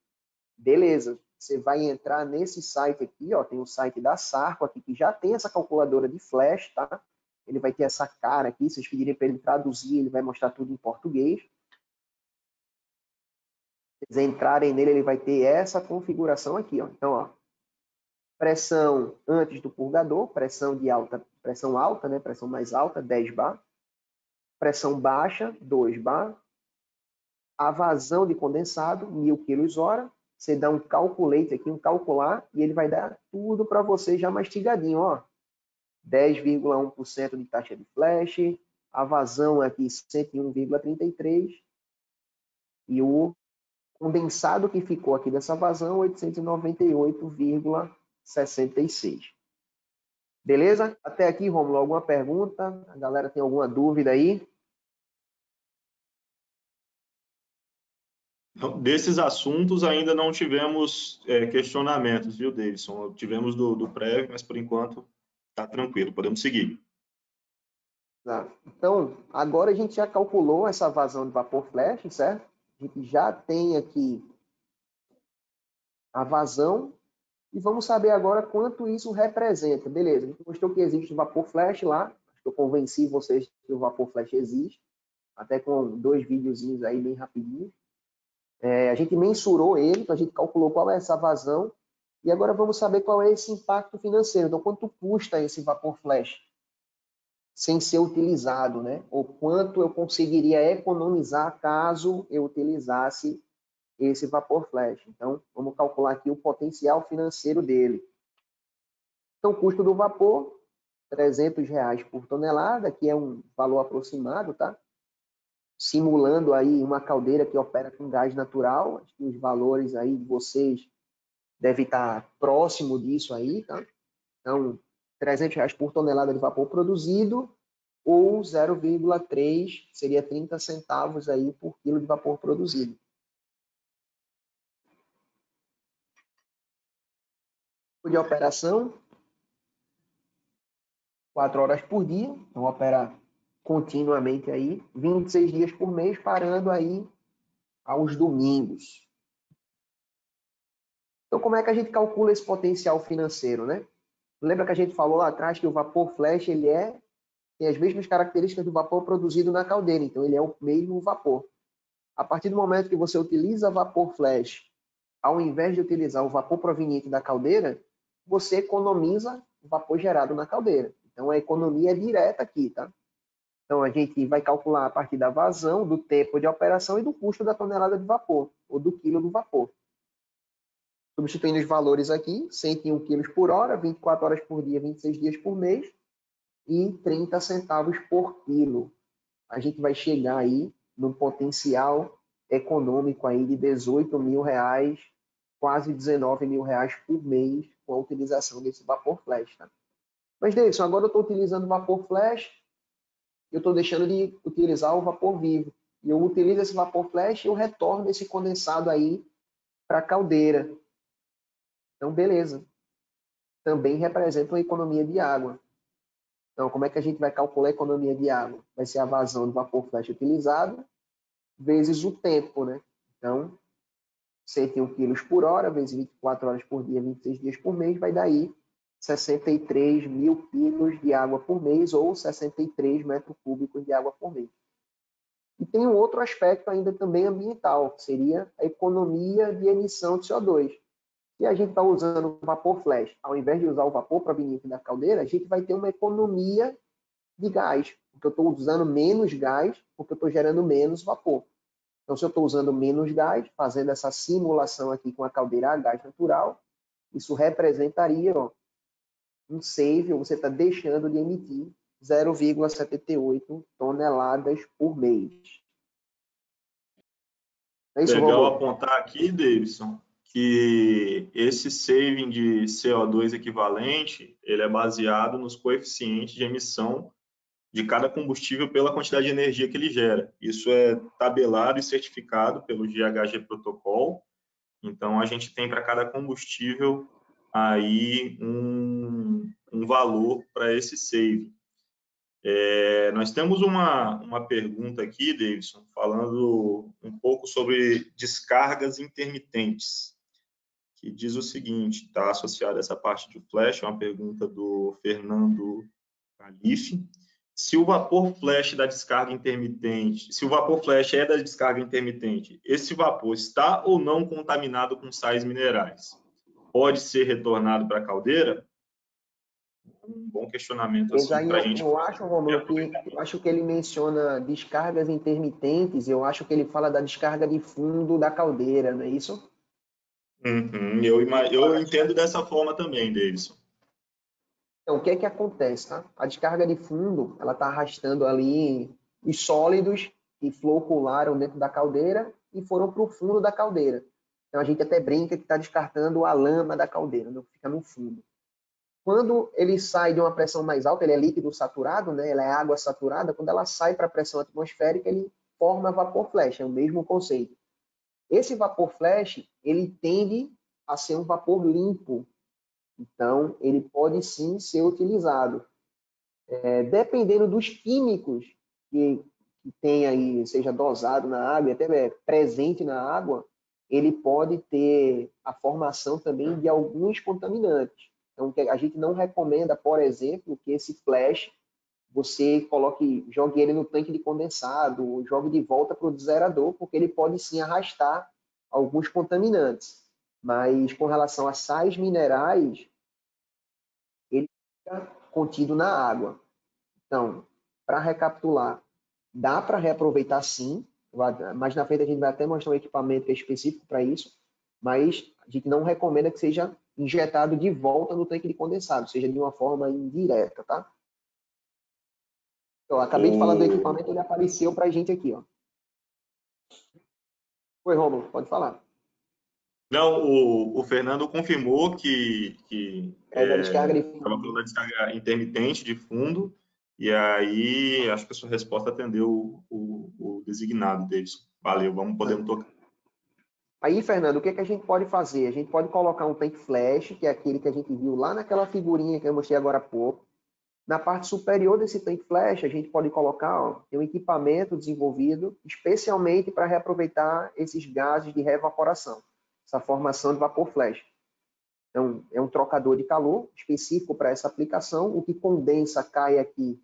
Beleza, você vai entrar nesse site aqui, ó, tem o site da Sarco aqui, que já tem essa calculadora de flash, tá? Ele vai ter essa cara aqui, se vocês pedirem para ele traduzir, ele vai mostrar tudo em português. Se vocês entrarem nele, ele vai ter essa configuração aqui, ó. Então, ó, pressão antes do purgador, pressão alta, né? Pressão mais alta, 10 bar. Pressão baixa, 2 bar. A vazão de condensado, 1000 kWh. Você dá um calculate aqui, um calcular, e ele vai dar tudo para você já mastigadinho, ó. 10,1% de taxa de flash, a vazão aqui 101,33 e o condensado que ficou aqui dessa vazão 898,66. Beleza? Até aqui, Rômulo, alguma pergunta? A galera tem alguma dúvida aí? Desses assuntos ainda não tivemos questionamentos, viu, Davidson? Tivemos do prévio, mas por enquanto está tranquilo, podemos seguir. Tá. Então, agora a gente já calculou essa vazão de vapor flash, certo? A gente já tem aqui a vazão e vamos saber agora quanto isso representa. Beleza, a gente mostrou que existe o vapor flash lá, acho que eu convenci vocês que o vapor flash existe, até com 2 videozinhos aí bem rapidinho. A gente mensurou ele, então a gente calculou qual é essa vazão e agora vamos saber qual é esse impacto financeiro. Então, quanto custa esse vapor flash sem ser utilizado, né? Ou quanto eu conseguiria economizar caso eu utilizasse esse vapor flash. Então, vamos calcular aqui o potencial financeiro dele. Então, o custo do vapor, R$300 por tonelada, que é um valor aproximado, tá? Simulando aí uma caldeira que opera com gás natural, acho que os valores aí de vocês devem estar próximo disso aí, tá? Então, R$300 por tonelada de vapor produzido, ou 0,3, seria 30 centavos aí por quilo de vapor produzido. de operação, 4 horas por dia, então opera continuamente aí, 26 dias por mês, parando aí aos domingos. Então, como é que a gente calcula esse potencial financeiro, né? Lembra que a gente falou lá atrás que o vapor flash, ele tem as mesmas características do vapor produzido na caldeira, então ele é o mesmo vapor. A partir do momento que você utiliza vapor flash, ao invés de utilizar o vapor proveniente da caldeira, você economiza o vapor gerado na caldeira. Então, a economia é direta aqui, tá? Então, a gente vai calcular a partir da vazão, do tempo de operação e do custo da tonelada de vapor, ou do quilo do vapor. Substituindo os valores aqui, 101 quilos por hora, 24 horas por dia, 26 dias por mês, e 30 centavos por quilo. A gente vai chegar aí num potencial econômico aí de 18 mil reais, quase 19 mil reais por mês com a utilização desse vapor flash. Tá? Mas, Davidson, agora eu estou utilizando vapor flash, eu estou deixando de utilizar o vapor vivo. E eu utilizo esse vapor flash e eu retorno esse condensado aí para a caldeira. Então, beleza. Também representa uma economia de água. Então, como é que a gente vai calcular a economia de água? Vai ser a vazão do vapor flash utilizado vezes o tempo, né? Então, 101 quilos por hora, vezes 24 horas por dia, 26 dias por mês, vai dar aí 63 mil quilos de água por mês ou 63 metros cúbicos de água por mês. E tem um outro aspecto ainda também ambiental, que seria a economia de emissão de CO2. Se a gente está usando o vapor flash, ao invés de usar o vapor proveniente da caldeira, a gente vai ter uma economia de gás, porque eu estou usando menos gás, porque eu estou gerando menos vapor. Então, se eu estou usando menos gás, fazendo essa simulação aqui com a caldeira a gás natural, isso representaria um save, ou você está deixando de emitir 0,78 toneladas por mês. É isso, legal apontar aqui, Davidson, que esse saving de CO2 equivalente, ele é baseado nos coeficientes de emissão de cada combustível pela quantidade de energia que ele gera. Isso é tabelado e certificado pelo GHG Protocol. Então, a gente tem para cada combustível aí um valor para esse saving. Nós temos uma pergunta aqui, Davidson, falando um pouco sobre descargas intermitentes, que diz o seguinte, está associada a essa parte de flash, é uma pergunta do Fernando Calife. Se o vapor flash da descarga intermitente, se o vapor flash é da descarga intermitente, esse vapor está ou não contaminado com sais minerais? Pode ser retornado para a caldeira? Um bom questionamento assim para a gente. Eu acho, Romulo, que ele menciona descargas intermitentes, eu acho que ele fala da descarga de fundo da caldeira, não é isso? Eu entendo dessa forma também, Davidson. Então, o que é que acontece, tá? A descarga de fundo, ela está arrastando ali os sólidos que flocularam dentro da caldeira e foram para o fundo da caldeira. Então, a gente até brinca que está descartando a lama da caldeira, não fica no fundo. Quando ele sai de uma pressão mais alta, ele é líquido saturado, né? Ela é água saturada, quando ela sai para a pressão atmosférica, ele forma vapor flash, é o mesmo conceito. Esse vapor flash, ele tende a ser um vapor limpo, então ele pode sim ser utilizado. Dependendo dos químicos que tem aí, seja dosado na água, até presente na água, ele pode ter a formação também de alguns contaminantes. Então, a gente não recomenda, por exemplo, que esse flash você jogue ele no tanque de condensado, jogue de volta para o desgerador, porque ele pode sim arrastar alguns contaminantes. Mas com relação a sais minerais, ele fica contido na água. Então, para recapitular, dá para reaproveitar sim, mas na frente a gente vai até mostrar um equipamento que é específico para isso, mas a gente não recomenda que seja injetado de volta no tanque de condensado, seja de uma forma indireta, tá? Eu acabei de falar do equipamento, ele apareceu para a gente aqui, ó. Oi, Romulo, pode falar. Não, o Fernando confirmou que da descarga de estava falando da descarga intermitente de fundo, e aí acho que a sua resposta atendeu o designado, Davidson. Valeu, podemos tocar. Aí, Fernando, o que é que a gente pode fazer? A gente pode colocar um tanque flash, que é aquele que a gente viu lá naquela figurinha que eu mostrei agora há pouco. Na parte superior desse tanque flash, a gente pode colocar um equipamento desenvolvido especialmente para reaproveitar esses gases de reevaporação, essa formação de vapor flash. Então, é um trocador de calor específico para essa aplicação. O que condensa cai aqui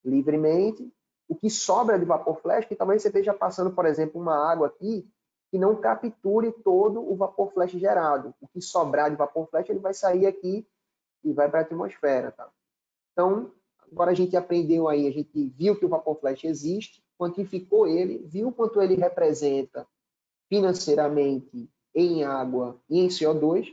livremente. O que sobra de vapor flash, que talvez você esteja passando, por exemplo, uma água aqui que não capture todo o vapor flash gerado. O que sobrar de vapor flash, ele vai sair aqui e vai para a atmosfera. Tá? Então, agora a gente aprendeu aí, a gente viu que o vapor flash existe, quantificou ele, viu quanto ele representa financeiramente em água e em CO2,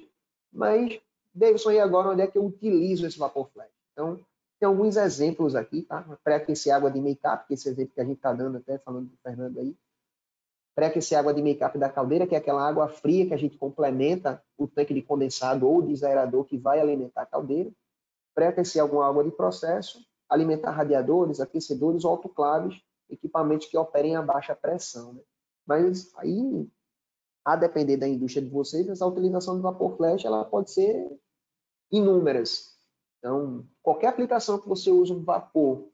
mas, Davidson, e agora onde é que eu utilizo esse vapor flash? Então, tem alguns exemplos aqui, tá? Pré-aquecer água de make-up, que esse exemplo que a gente está dando, até falando do Fernando aí. Pré-aquecer água de make-up da caldeira, que é aquela água fria que a gente complementa o tanque de condensado ou desaerador que vai alimentar a caldeira. Pré-aquecer alguma água de processo, alimentar radiadores, aquecedores ou autoclaves, equipamentos que operem a baixa pressão. Né? Mas aí, a depender da indústria de vocês, essa utilização do vapor flash ela pode ser inúmeras. Então, qualquer aplicação que você use um vapor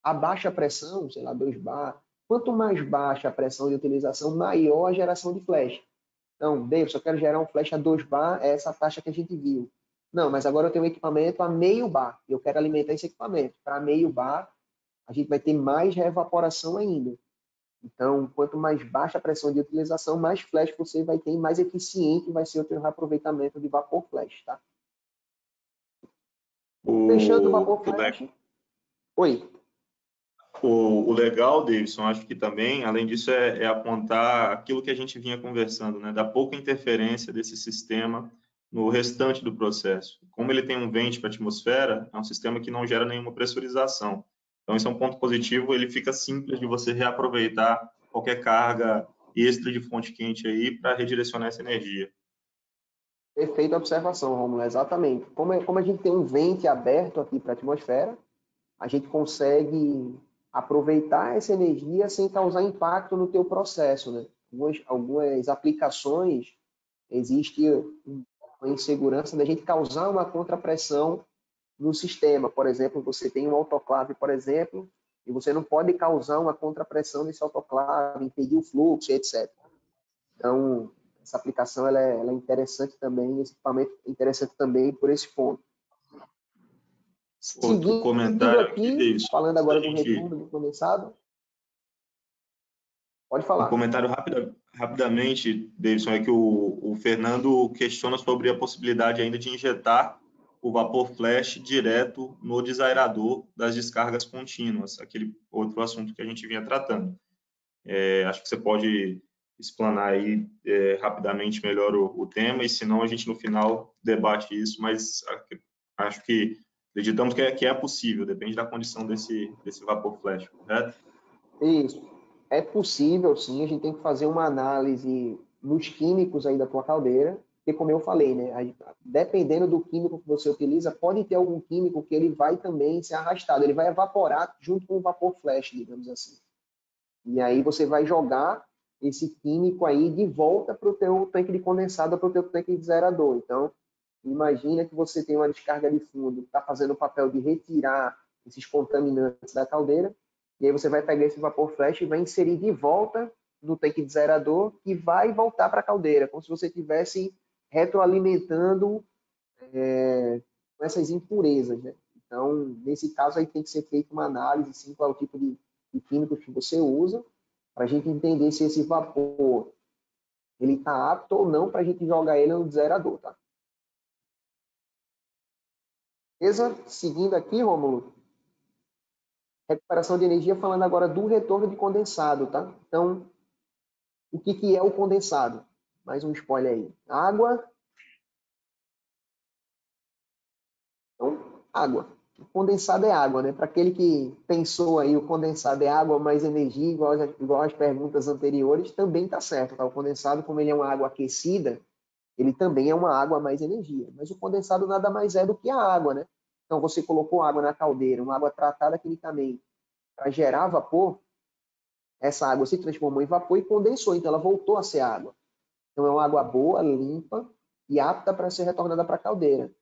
a baixa pressão, sei lá, 2 bar, quanto mais baixa a pressão de utilização, maior a geração de flash. Então, Davidson, eu quero gerar um flash a 2 bar, é essa taxa que a gente viu. Não, mas agora eu tenho um equipamento a meio bar, eu quero alimentar esse equipamento. Para meio bar, a gente vai ter mais reevaporação ainda. Então, quanto mais baixa a pressão de utilização, mais flash você vai ter e mais eficiente vai ser o seu reaproveitamento de vapor flash, tá? Fechando o vapor flash. Oi. O legal, Davidson, acho que também, além disso, é apontar aquilo que a gente vinha conversando, né, da pouca interferência desse sistema no restante do processo. Como ele tem um vente para a atmosfera, é um sistema que não gera nenhuma pressurização. Então, isso é um ponto positivo, ele fica simples de você reaproveitar qualquer carga extra de fonte quente aí para redirecionar essa energia. Perfeita observação, Romulo, exatamente. Como a gente tem um vente aberto aqui para a atmosfera, a gente consegue aproveitar essa energia sem causar impacto no teu processo, né? Algumas aplicações existe uma insegurança da gente causar uma contrapressão no sistema. Por exemplo, você tem um autoclave, por exemplo, e você não pode causar uma contrapressão nesse autoclave, impedir o fluxo, etc. Então, essa aplicação ela é interessante também, esse equipamento é interessante também por esse ponto. Outro comentário aqui, Davidson, falando agora do retorno de condensado. Pode falar. Um comentário rapidamente, Davidson, é que o Fernando questiona sobre a possibilidade ainda de injetar o vapor flash direto no desaerador das descargas contínuas, aquele outro assunto que a gente vinha tratando. Acho que você pode explanar aí rapidamente melhor o tema, e se não, a gente no final debate isso, mas acho que acreditamos que é possível, depende da condição desse vapor flash, correto? Isso. É possível, sim, a gente tem que fazer uma análise nos químicos aí da tua caldeira, porque como eu falei, né, dependendo do químico que você utiliza, pode ter algum químico que ele vai também ser arrastado, ele vai evaporar junto com o vapor flash, digamos assim. E aí você vai jogar esse químico aí de volta para o teu tanque de condensado, para o teu tanque de desaerador. Então, imagina que você tem uma descarga de fundo que está fazendo o papel de retirar esses contaminantes da caldeira, e aí você vai pegar esse vapor flash e vai inserir de volta no tanque de desaerador e vai voltar para a caldeira, como se você estivesse retroalimentando com essas impurezas. Né? Então, nesse caso aí tem que ser feita uma análise, sim, qual é o tipo de químicos que você usa, para a gente entender se esse vapor ele está apto ou não para a gente jogar ele no desaerador. Tá? Beleza? Seguindo aqui, Rômulo, recuperação de energia, falando agora do retorno de condensado, tá? Então, o que é o condensado? Mais um spoiler aí. Água. Então, água. O condensado é água, né? Para aquele que pensou aí, o condensado é água mais energia, igual às perguntas anteriores, também está certo, tá? O condensado, como ele é uma água aquecida, ele também é uma água mais energia. Mas o condensado nada mais é do que a água, né? Então, você colocou água na caldeira, uma água tratada quimicamente, para gerar vapor, essa água se transformou em vapor e condensou, então ela voltou a ser água. Então, é uma água boa, limpa e apta para ser retornada para a caldeira.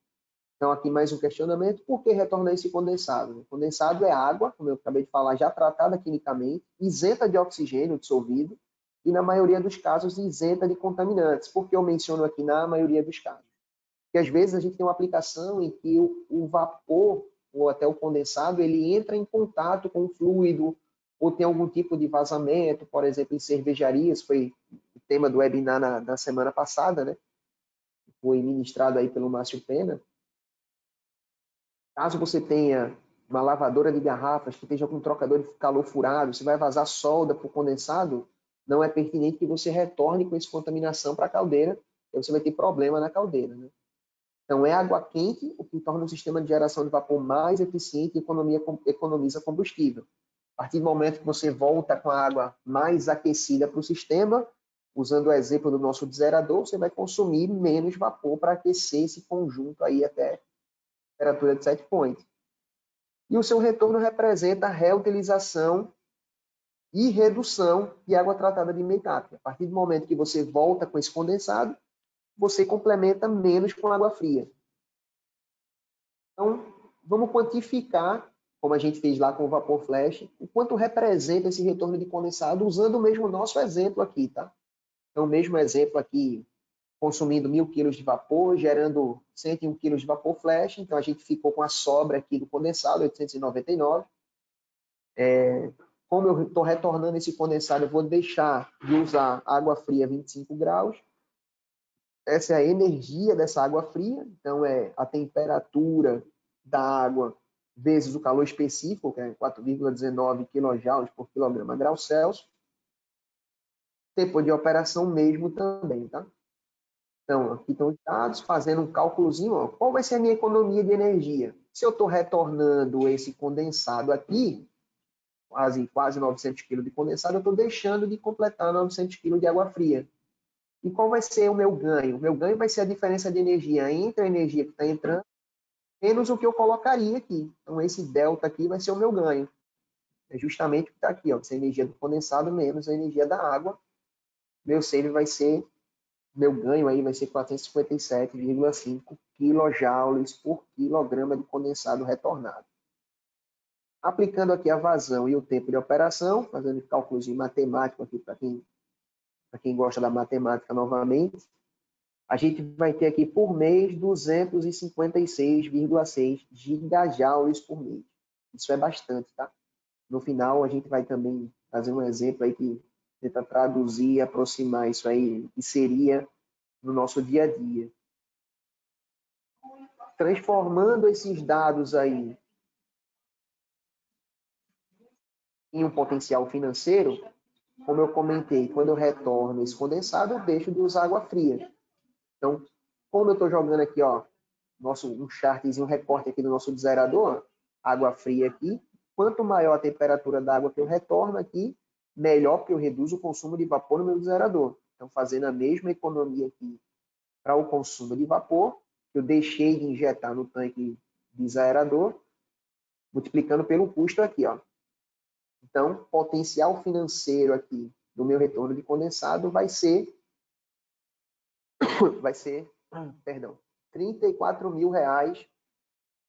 Então, aqui mais um questionamento: por que retornar esse condensado? O condensado é água, como eu acabei de falar, já tratada quimicamente, isenta de oxigênio dissolvido e, na maioria dos casos, isenta de contaminantes. Por que eu menciono aqui na maioria dos casos? Porque, às vezes, a gente tem uma aplicação em que o vapor, ou até o condensado, ele entra em contato com o fluido, ou tem algum tipo de vazamento, por exemplo, em cervejarias, foi o tema do webinar na semana passada, né? Foi ministrado aí pelo Márcio Pena. Caso você tenha uma lavadora de garrafas que esteja com um trocador de calor furado, você vai vazar solda para o condensado, não é pertinente que você retorne com essa contaminação para a caldeira, e você vai ter problema na caldeira, né? Então, é água quente o que torna o sistema de geração de vapor mais eficiente e economiza combustível. A partir do momento que você volta com a água mais aquecida para o sistema, usando o exemplo do nosso desaerador, você vai consumir menos vapor para aquecer esse conjunto aí até temperatura de set point. E o seu retorno representa a reutilização e redução de água tratada de make-up. A partir do momento que você volta com esse condensado, você complementa menos com água fria. Então, vamos quantificar, como a gente fez lá com o vapor flash, o quanto representa esse retorno de condensado, usando o mesmo nosso exemplo aqui, tá? Então, o mesmo exemplo aqui, consumindo 1.000 kg de vapor, gerando 101 kg de vapor flash. Então, a gente ficou com a sobra aqui do condensado, 899. Como eu estou retornando esse condensado, eu vou deixar de usar água fria 25 graus. Essa é a energia dessa água fria. Então, é a temperatura da água vezes o calor específico, que é 4,19 kJ por quilograma grau Celsius. Tempo de operação mesmo também, tá? Então, aqui estão os dados, fazendo um cálculozinho, ó, qual vai ser a minha economia de energia? Se eu estou retornando esse condensado aqui, quase 900 kg de condensado, eu estou deixando de completar 900 kg de água fria. E qual vai ser o meu ganho? O meu ganho vai ser a diferença de energia entre a energia que está entrando menos o que eu colocaria aqui. Então, esse delta aqui vai ser o meu ganho. É justamente o que está aqui, ó, essa energia do condensado menos a energia da água. Meu save vai ser, meu ganho aí vai ser 457,5 kJ por quilograma de condensado retornado. Aplicando aqui a vazão e o tempo de operação, fazendo cálculos matemáticos aqui para quem gosta da matemática novamente, a gente vai ter aqui por mês 256,6 gigajoules por mês. Isso é bastante, tá? No final, a gente vai também fazer um exemplo aí que tenta traduzir e aproximar isso aí, que seria no nosso dia a dia. Transformando esses dados aí em um potencial financeiro, como eu comentei, quando eu retorno esse condensado, eu deixo de usar água fria. Então, como eu estou jogando aqui, ó, um chartzinho, um recorte aqui do nosso desaerador, água fria aqui, quanto maior a temperatura da água que eu retorno aqui, melhor, porque eu reduzo o consumo de vapor no meu desaerador. Então, fazendo a mesma economia aqui para o consumo de vapor, eu deixei de injetar no tanque desaerador, multiplicando pelo custo aqui, ó. Então, potencial financeiro aqui do meu retorno de condensado vai ser perdão, R$34.000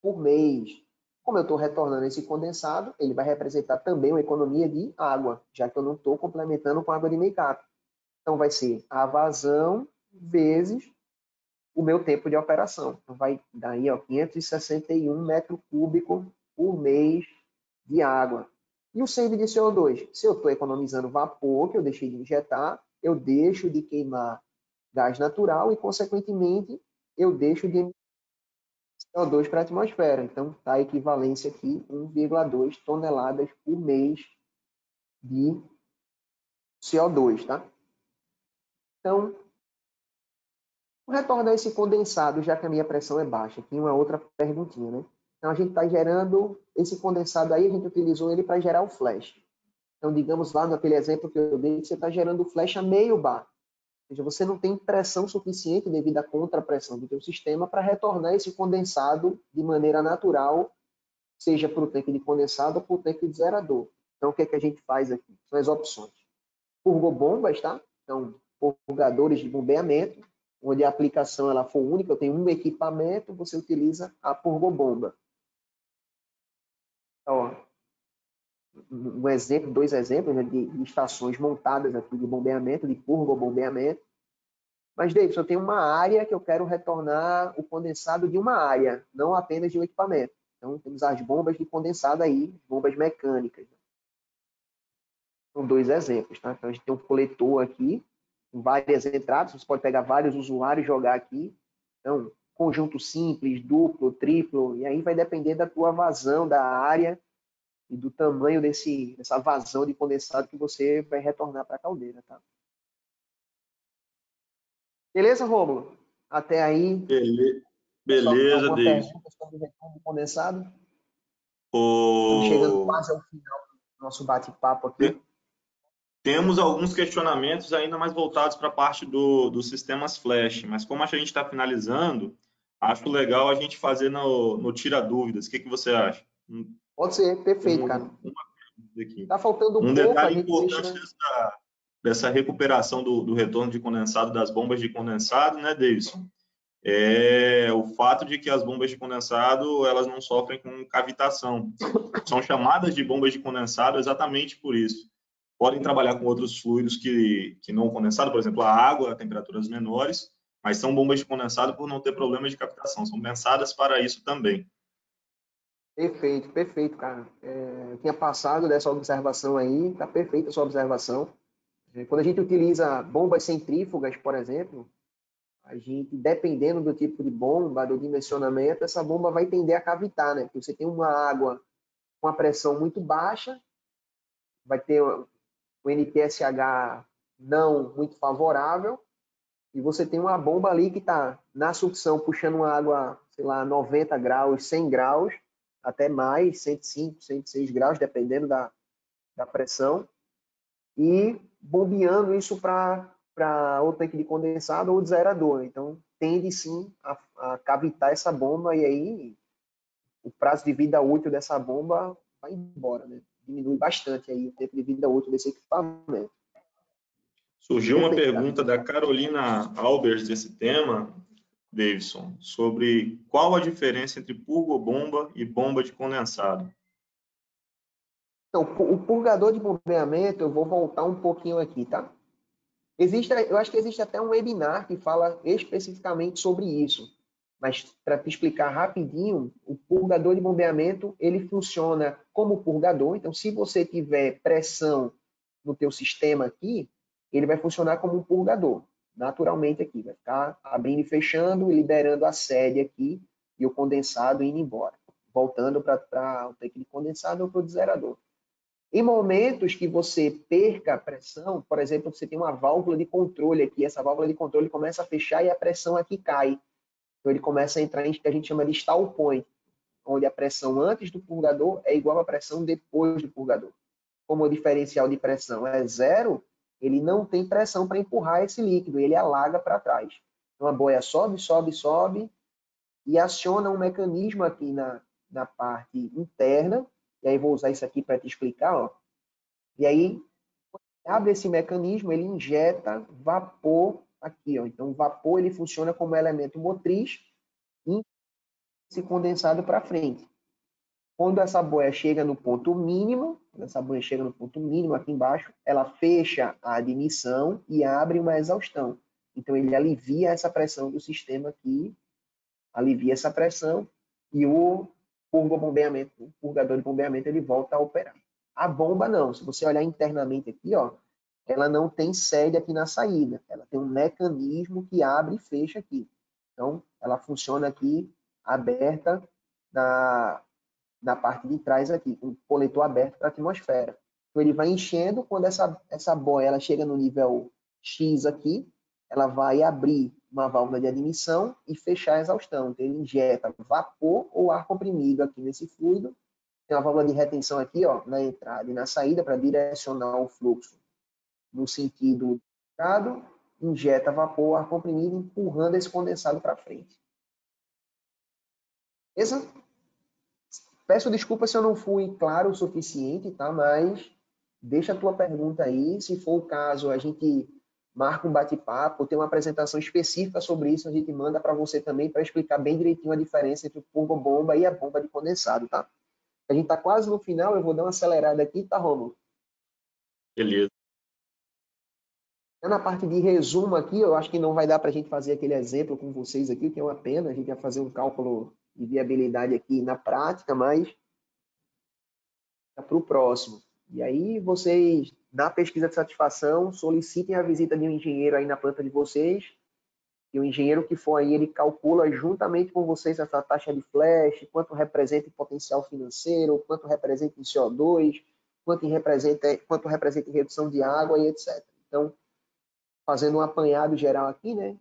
por mês. Como eu estou retornando esse condensado, ele vai representar também uma economia de água, já que eu não estou complementando com água de make-up. Então, vai ser a vazão vezes o meu tempo de operação. Então, vai dar aí, ó, 561 metros cúbicos por mês de água. E o save de CO2? Se eu estou economizando vapor, que eu deixei de injetar, eu deixo de queimar gás natural e, consequentemente, eu deixo de emitir CO2 para a atmosfera. Então, está a equivalência aqui, 1,2 toneladas por mês de CO2, tá? Então, vou retornar esse condensado, já que a minha pressão é baixa. Aqui uma outra perguntinha, né? Então, a gente está gerando esse condensado aí, a gente utilizou ele para gerar o flash. Então, digamos lá naquele exemplo que eu dei, que você está gerando o flash a meio bar. Ou seja, você não tem pressão suficiente devido à contrapressão do seu sistema para retornar esse condensado de maneira natural, seja para o tanque de condensado ou para o tanque de zerador. Então, o que é que a gente faz aqui? São as opções. Turbobombas, tá? Então, purgadores de bombeamento, onde a aplicação ela for única, eu tenho um equipamento, você utiliza a purgobomba. Então, um exemplo, 2 exemplos, né, de estações montadas aqui de bombeamento, de purgobombeamento. Mas, Davidson, eu tenho uma área que eu quero retornar o condensado de uma área, não apenas de um equipamento. Então, temos as bombas de condensado aí, bombas mecânicas. São 2 exemplos, tá? Então, a gente tem um coletor aqui, com várias entradas, você pode pegar vários usuários e jogar aqui. Então, conjunto simples, duplo, triplo, e aí vai depender da tua vazão da área e do tamanho dessa vazão de condensado que você vai retornar para a caldeira, tá? Beleza, Rômulo? Até aí. Beleza, alguma Davis. pergunta sobre o retorno de condensado? Estamos chegando quase ao final do nosso bate-papo aqui. Temos alguns questionamentos ainda mais voltados para a parte dos sistemas flash, mas como a gente está finalizando, acho legal a gente fazer no Tira Dúvidas. O que você acha? Pode ser, perfeito, cara. Tá faltando um pouco, detalhe a gente importante dessa recuperação do retorno de condensado das bombas de condensado, né, Davidson? É o fato de que as bombas de condensado elas não sofrem com cavitação. São chamadas de bombas de condensado exatamente por isso. Podem trabalhar com outros fluidos que não condensado, por exemplo, a água a temperaturas menores, mas são bombas de condensado por não ter problemas de captação. São pensadas para isso também. Perfeito, perfeito, cara. Eu tinha passado dessa observação aí, tá perfeita a sua observação. Quando a gente utiliza bombas centrífugas, por exemplo, a gente, dependendo do tipo de bomba, do dimensionamento, essa bomba vai tender a cavitar, né? Porque você tem uma água com a pressão muito baixa, vai ter o NTSH não muito favorável, e você tem uma bomba ali que está na sucção puxando uma água, sei lá, 90 graus, 100 graus, até mais, 105, 106 graus, dependendo da pressão, e bombeando isso para o tanque de condensado ou desaerador. Então, tende sim a cavitar essa bomba, e aí o prazo de vida útil dessa bomba vai embora, né? Diminui bastante aí o tempo de vida útil desse equipamento. Surgiu uma pergunta da Carolina Albers desse tema, Davidson, sobre qual a diferença entre purgobomba e bomba de condensado. Então, o purgador de bombeamento, eu vou voltar um pouquinho aqui, tá? Eu acho que existe até um webinar que fala especificamente sobre isso. Mas, para te explicar rapidinho, o purgador de bombeamento, ele funciona como purgador. Então, se você tiver pressão no teu sistema aqui, ele vai funcionar como um purgador, naturalmente aqui. Vai ficar abrindo e fechando, liberando a sede aqui e o condensado indo embora, voltando para o tanque de condensado ou para o desaerador. Em momentos que você perca a pressão, por exemplo, você tem uma válvula de controle aqui, essa válvula de controle começa a fechar e a pressão aqui cai. Então ele começa a entrar em que a gente chama de stall point, onde a pressão antes do purgador é igual à pressão depois do purgador. Como o diferencial de pressão é 0, ele não tem pressão para empurrar esse líquido, ele alaga para trás. Então a boia sobe, sobe, sobe e aciona um mecanismo aqui na parte interna, e aí vou usar isso aqui para te explicar, ó. E aí abre esse mecanismo, ele injeta vapor aqui, ó. Então o vapor ele funciona como elemento motriz e esse condensado para frente. Quando essa boia chega no ponto mínimo, aqui embaixo, ela fecha a admissão e abre uma exaustão. Então, ele alivia essa pressão do sistema aqui, alivia essa pressão e o purgador de bombeamento, ele volta a operar. A bomba não, se você olhar internamente aqui, ó, ela não tem sede aqui na saída, ela tem um mecanismo que abre e fecha aqui. Então, ela funciona aqui aberta na parte de trás aqui, com o coletor aberto para a atmosfera. Então, ele vai enchendo, quando essa boia ela chega no nível X aqui, ela vai abrir uma válvula de admissão e fechar a exaustão. Então, ele injeta vapor ou ar comprimido aqui nesse fluido. Tem uma válvula de retenção aqui, ó, na entrada e na saída para direcionar o fluxo no sentido indicado, injeta vapor ou ar comprimido, empurrando esse condensado para frente. Beleza? Peço desculpa se eu não fui claro o suficiente, tá? Mas deixa a tua pergunta aí. Se for o caso, a gente marca um bate-papo, tem uma apresentação específica sobre isso, a gente manda para você também, para explicar bem direitinho a diferença entre o turbo-bomba e a bomba de condensado, tá? A gente está quase no final, eu vou dar uma acelerada aqui, tá, Rômulo? Beleza. Na parte de resumo aqui, eu acho que não vai dar para a gente fazer aquele exemplo com vocês aqui, que é uma pena, a gente vai fazer um cálculo de viabilidade aqui na prática, mas para o próximo. E aí vocês, na pesquisa de satisfação, solicitem a visita de um engenheiro aí na planta de vocês, e o engenheiro que for aí, ele calcula juntamente com vocês essa taxa de flash, quanto representa em potencial financeiro, quanto representa em CO2, quanto representa em redução de água e etc. Então, fazendo um apanhado geral aqui, né?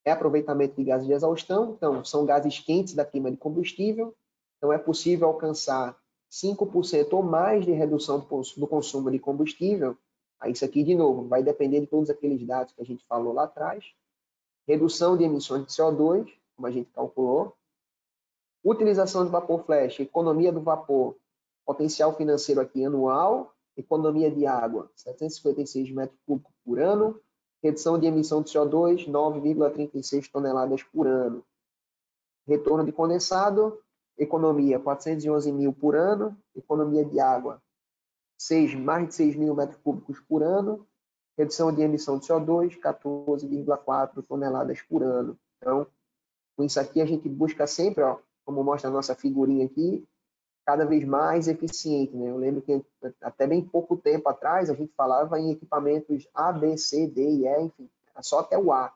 É aproveitamento de gases de exaustão, então são gases quentes da queima de combustível, então é possível alcançar 5% ou mais de redução do consumo de combustível. Aí isso aqui, de novo, vai depender de todos aqueles dados que a gente falou lá atrás. Redução de emissões de CO2, como a gente calculou. Utilização de vapor flash, economia do vapor, potencial financeiro aqui anual, economia de água, 756 metros cúbicos por ano, redução de emissão de CO2, 9,36 toneladas por ano. Retorno de condensado, economia 411 mil por ano, economia de água mais de 6 mil metros cúbicos por ano, redução de emissão de CO2, 14,4 toneladas por ano. Então, com isso aqui a gente busca sempre, ó, como mostra a nossa figurinha aqui, cada vez mais eficiente, né? Eu lembro que até bem pouco tempo atrás a gente falava em equipamentos A, B, C, D e E, enfim, só até o A.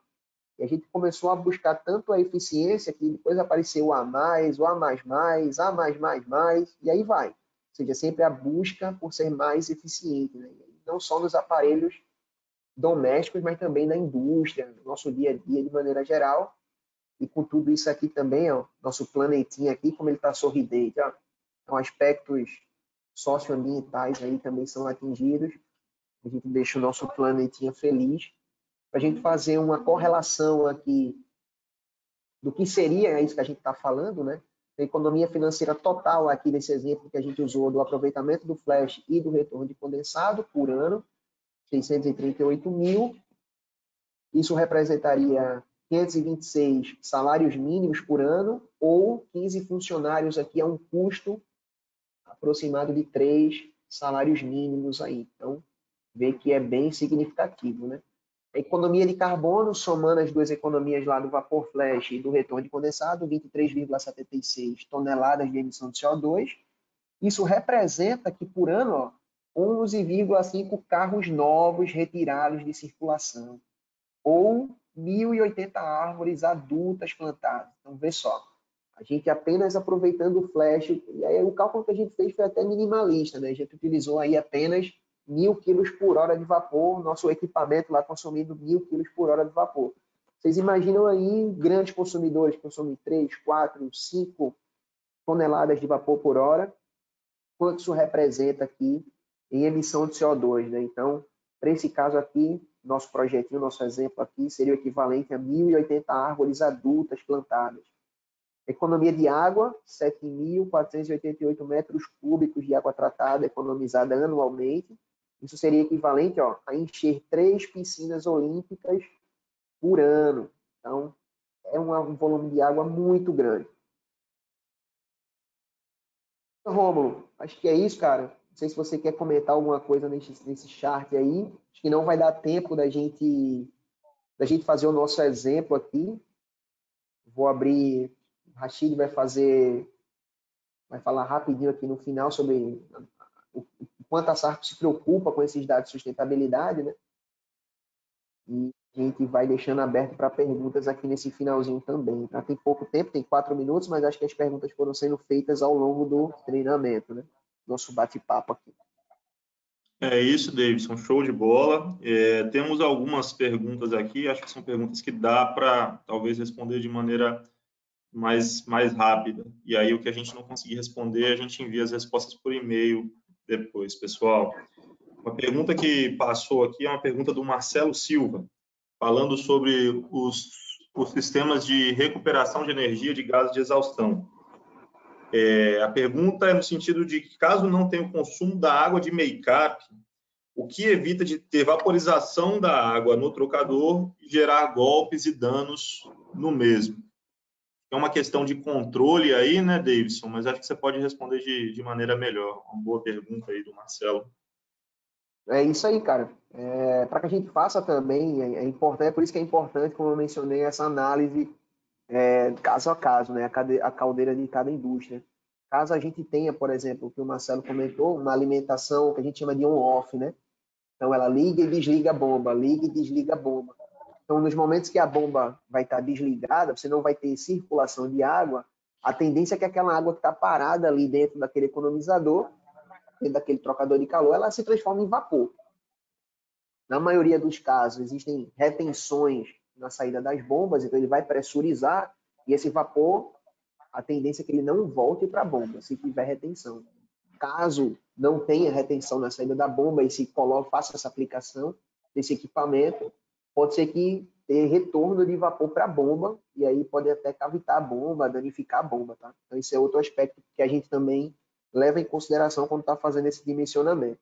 E a gente começou a buscar tanto a eficiência que depois apareceu o A+, o A++, A+++, e aí vai. Ou seja, sempre a busca por ser mais eficiente, né? Não só nos aparelhos domésticos, mas também na indústria, no nosso dia a dia de maneira geral. E com tudo isso aqui também, ó, nosso planetinha aqui, como ele está sorridente, ó. Então, aspectos socioambientais aí também são atingidos. A gente deixa o nosso planetinha feliz. Para a gente fazer uma correlação aqui do que seria isso que a gente está falando, né? A economia financeira total aqui nesse exemplo que a gente usou do aproveitamento do flash e do retorno de condensado por ano, 638 mil. Isso representaria 526 salários mínimos por ano ou 15 funcionários aqui a um custo aproximado de 3 salários mínimos aí. Então, vê que é bem significativo, né? A economia de carbono, somando as duas economias lá do vapor flash e do retorno de condensado, 23,76 toneladas de emissão de CO2. Isso representa que por ano, 11,5 carros novos retirados de circulação, ou 1.080 árvores adultas plantadas. Então, vê só, a gente apenas aproveitando o flash, e aí o cálculo que a gente fez foi até minimalista, né? A gente utilizou aí apenas 1.000 quilos por hora de vapor, nosso equipamento lá consumindo 1.000 quilos por hora de vapor. Vocês imaginam aí grandes consumidores que consomem 3, 4, 5 toneladas de vapor por hora, quanto isso representa aqui em emissão de CO2, né? Então, para esse caso aqui, nosso projetinho, nosso exemplo aqui, seria o equivalente a 1.080 árvores adultas plantadas. Economia de água, 7.488 metros cúbicos de água tratada economizada anualmente. Isso seria equivalente, ó, a encher 3 piscinas olímpicas por ano. Então, é um volume de água muito grande. Rômulo, acho que é isso, cara. Não sei se você quer comentar alguma coisa nesse chart aí. Acho que não vai dar tempo da gente fazer o nosso exemplo aqui. Vou abrir, o Rashid vai falar rapidinho aqui no final sobre o quanto a Sarco se preocupa com esses dados de sustentabilidade, né? E a gente vai deixando aberto para perguntas aqui nesse finalzinho também. Tá? Tem pouco tempo, tem 4 minutos, mas acho que as perguntas foram sendo feitas ao longo do treinamento, né? Nosso bate-papo aqui. É isso, Davidson, show de bola. Temos algumas perguntas aqui, acho que são perguntas que dá para talvez responder de maneira mais rápida. E aí, o que a gente não conseguir responder, a gente envia as respostas por e-mail depois, pessoal. Uma pergunta que passou aqui é uma pergunta do Marcelo Silva, falando sobre os sistemas de recuperação de energia de gases de exaustão. A pergunta é no sentido de que, caso não tenha o consumo da água de make-up, o que evita de ter vaporização da água no trocador e gerar golpes e danos no mesmo. É uma questão de controle aí, né, Davidson? Mas acho que você pode responder de maneira melhor. Uma boa pergunta aí do Marcelo. É isso aí, cara. Para que a gente faça também, é importante, é por isso que é importante, como eu mencionei, essa análise caso a caso, né? A caldeira de cada indústria. Caso a gente tenha, por exemplo, o que o Marcelo comentou, uma alimentação que a gente chama de on-off, né? Então, ela liga e desliga a bomba, liga e desliga a bomba. Então, nos momentos que a bomba vai estar desligada, você não vai ter circulação de água, a tendência é que aquela água que está parada ali dentro daquele economizador, dentro daquele trocador de calor, ela se transforma em vapor. Na maioria dos casos, existem retenções na saída das bombas, então ele vai pressurizar e esse vapor, a tendência é que ele não volte para a bomba, se tiver retenção. Caso não tenha retenção na saída da bomba e se faça essa aplicação desse equipamento, pode ser que tenha retorno de vapor para a bomba e aí pode até cavitar a bomba, danificar a bomba, tá? Então esse é outro aspecto que a gente também leva em consideração quando está fazendo esse dimensionamento.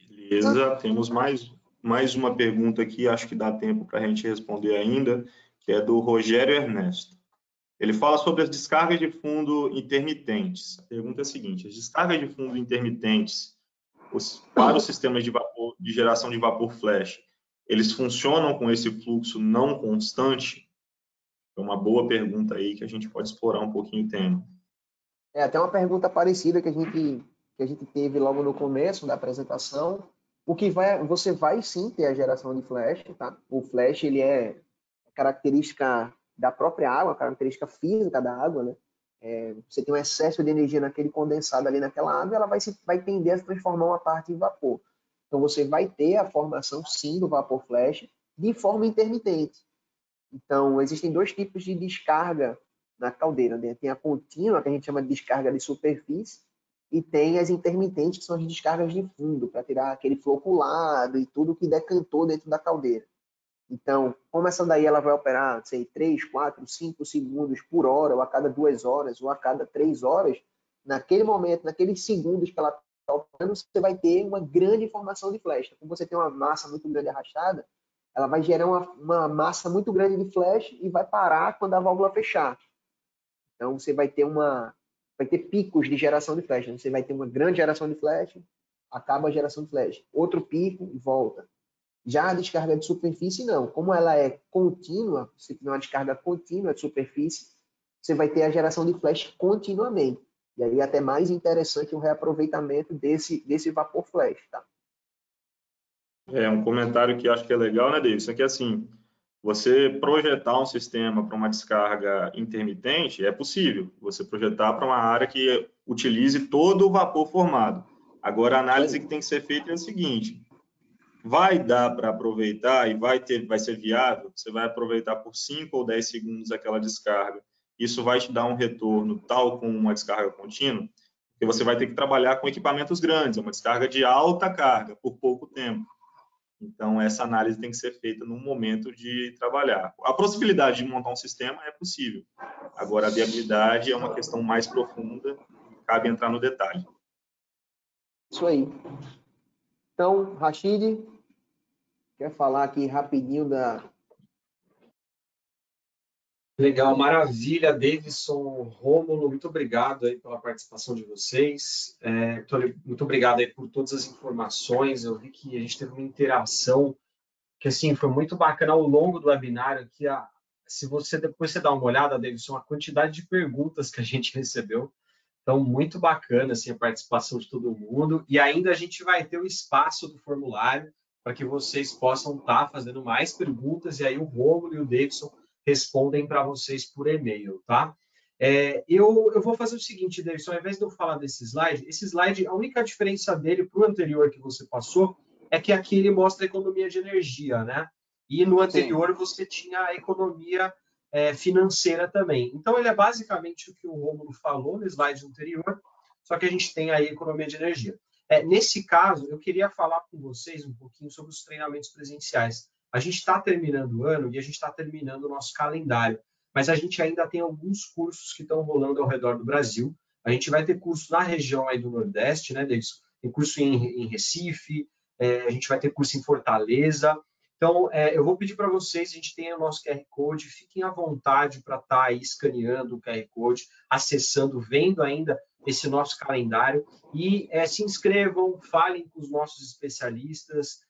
Beleza, temos mais uma pergunta aqui, acho que dá tempo para a gente responder ainda, que é do Rogério Ernesto. Ele fala sobre as descargas de fundo intermitentes. A pergunta é a seguinte: as descargas de fundo intermitentes para os sistemas de vapor, de geração de vapor flash, eles funcionam com esse fluxo não constante? É uma boa pergunta aí que a gente pode explorar um pouquinho o tema. Até uma pergunta parecida que a gente teve logo no começo da apresentação. Você vai sim ter a geração de flash, tá? O flash, ele é característica da própria água, característica física da água, né? Você tem um excesso de energia naquele condensado ali naquela água, ela vai tender a se transformar uma parte em vapor. Então, você vai ter a formação, sim, do vapor flash de forma intermitente. Então, existem dois tipos de descarga na caldeira, né? Tem a contínua, que a gente chama de descarga de superfície, e tem as intermitentes, que são as descargas de fundo, para tirar aquele floculado e tudo que decantou dentro da caldeira. Então, como essa daí ela vai operar, sei, 3, 4, 5 segundos por hora, ou a cada 2 horas, ou a cada 3 horas, naquele momento, naqueles segundos que ela está operando, você vai ter uma grande formação de flash. Como você tem uma massa muito grande arrastada, ela vai gerar uma massa muito grande de flash e vai parar quando a válvula fechar. Então, você vai ter picos de geração de flash. Você vai ter uma grande geração de flash, acaba a geração de flash. Outro pico e volta. Já a descarga de superfície, não. Como ela é contínua, você tem uma descarga contínua de superfície, você vai ter a geração de flash continuamente. E aí até mais interessante o reaproveitamento desse vapor flash, tá? É um comentário que acho que é legal, né, David? Isso aqui, assim, você projetar um sistema para uma descarga intermitente é possível. Você projetar para uma área que utilize todo o vapor formado. Agora, a análise que tem que ser feita é a seguinte: vai dar para aproveitar e vai ser viável? Você vai aproveitar por 5 ou 10 segundos aquela descarga. Isso vai te dar um retorno tal como uma descarga contínua? Porque você vai ter que trabalhar com equipamentos grandes, é uma descarga de alta carga por pouco tempo. Então, essa análise tem que ser feita no momento de trabalhar. A possibilidade de montar um sistema é possível. Agora, a viabilidade é uma questão mais profunda e cabe entrar no detalhe. Isso aí. Então, Rashid, quer falar aqui rapidinho da... Legal, maravilha, Davidson, Rômulo, muito obrigado aí pela participação de vocês. Muito obrigado aí por todas as informações. Eu vi que a gente teve uma interação que assim foi muito bacana ao longo do webinar. Aqui, se você depois dá uma olhada, Davidson, a quantidade de perguntas que a gente recebeu. Então, muito bacana assim, a participação de todo mundo. E ainda a gente vai ter o espaço do formulário para que vocês possam estar fazendo mais perguntas. E aí o Rômulo e o Davidson respondem para vocês por e-mail, tá? Eu vou fazer o seguinte, Davidson, ao invés de eu falar desse slide, esse slide, a única diferença dele para o anterior que você passou é que aqui ele mostra a economia de energia, né? E no anterior Sim. Você tinha a economia financeira também. Então, ele é basicamente o que o Rômulo falou no slide anterior, só que a gente tem aí a economia de energia. Nesse caso, eu queria falar com vocês um pouquinho sobre os treinamentos presenciais. A gente está terminando o ano e a gente está terminando o nosso calendário, mas a gente ainda tem alguns cursos que estão rolando ao redor do Brasil. A gente vai ter curso na região aí do Nordeste, né, Davidson? tem curso em Recife, a gente vai ter curso em Fortaleza. Então, eu vou pedir para vocês, a gente tem o nosso QR Code, fiquem à vontade para estar aí escaneando o QR Code, acessando, vendo ainda esse nosso calendário e se inscrevam, falem com os nossos especialistas,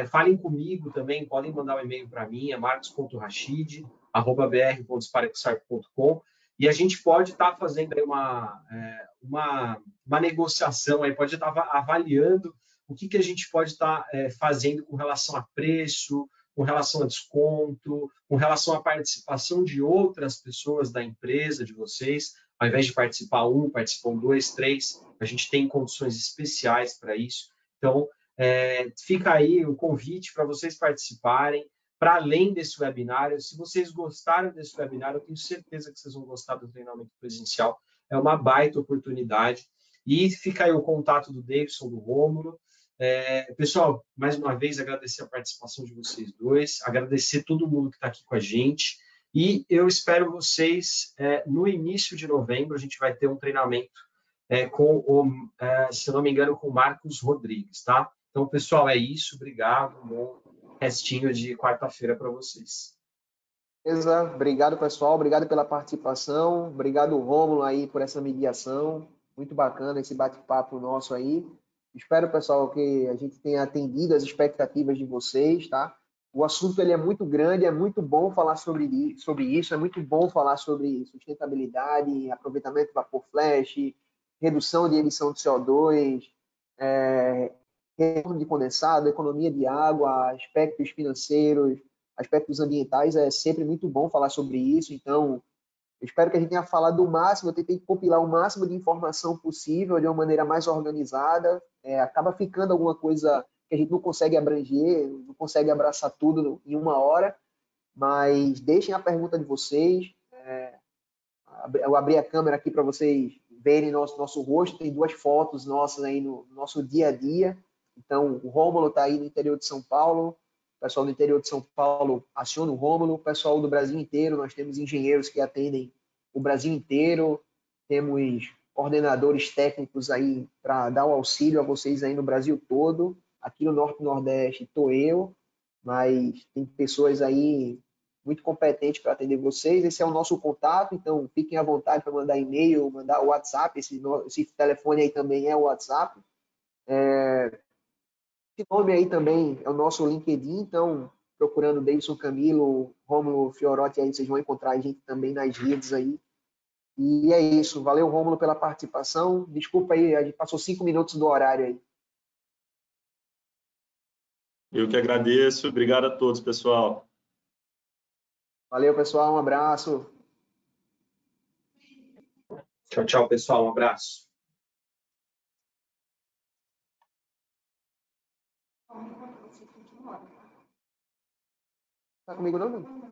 falem comigo também, podem mandar um e-mail para mim, é marcos.rachid@br.sparexar.com, e a gente pode estar fazendo aí uma negociação, aí pode estar avaliando o que a gente pode estar fazendo com relação a preço, com relação a desconto, com relação à participação de outras pessoas da empresa, de vocês. Ao invés de participar participam 2, 3, a gente tem condições especiais para isso. Então, fica aí o convite para vocês participarem, para além desse webinário. Se vocês gostaram desse webinário, eu tenho certeza que vocês vão gostar do treinamento presencial. É uma baita oportunidade. E fica aí o contato do Davidson, do Rômulo. Pessoal, mais uma vez, agradecer a participação de vocês dois, agradecer todo mundo que está aqui com a gente, e eu espero vocês no início de novembro. A gente vai ter um treinamento se eu não me engano, com o Marcos Rodrigues, tá? Então, pessoal, é isso, obrigado, bom restinho de quarta-feira para vocês. Beleza, obrigado pessoal, obrigado pela participação, obrigado Rômulo aí por essa mediação, muito bacana esse bate-papo nosso aí. Espero, pessoal, que a gente tenha atendido as expectativas de vocês, tá? O assunto ele é muito grande, é muito bom falar sobre isso, é muito bom falar sobre sustentabilidade, aproveitamento de vapor flash, redução de emissão de CO2, retorno de condensado, economia de água, aspectos financeiros, aspectos ambientais. É sempre muito bom falar sobre isso, então eu espero que a gente tenha falado o máximo. Eu tentei compilar o máximo de informação possível de uma maneira mais organizada. Acaba ficando alguma coisa que a gente não consegue abranger, não consegue abraçar tudo em uma hora, mas deixem a pergunta de vocês. Eu abri a câmera aqui para vocês verem nosso rosto. Tem 2 fotos nossas aí no nosso dia a dia. Então, o Rômulo está aí no interior de São Paulo. O pessoal do interior de São Paulo aciona o Rômulo. O pessoal do Brasil inteiro, nós temos engenheiros que atendem o Brasil inteiro. Temos coordenadores técnicos aí para dar o auxílio a vocês aí no Brasil todo. Aqui no Norte e Nordeste estou eu, mas tem pessoas aí muito competentes para atender vocês. Esse é o nosso contato, então fiquem à vontade para mandar e-mail, mandar o WhatsApp. Esse telefone aí também é o WhatsApp. Esse nome aí também é o nosso LinkedIn, então procurando Davidson Camilo, Rômulo Fiorotti, aí vocês vão encontrar a gente também nas redes aí. E é isso. Valeu, Rômulo, pela participação. Desculpa aí, a gente passou 5 minutos do horário aí. Eu que agradeço. Obrigado a todos, pessoal. Valeu, pessoal. Um abraço. Tchau, tchau, pessoal. Um abraço. Tá comigo não?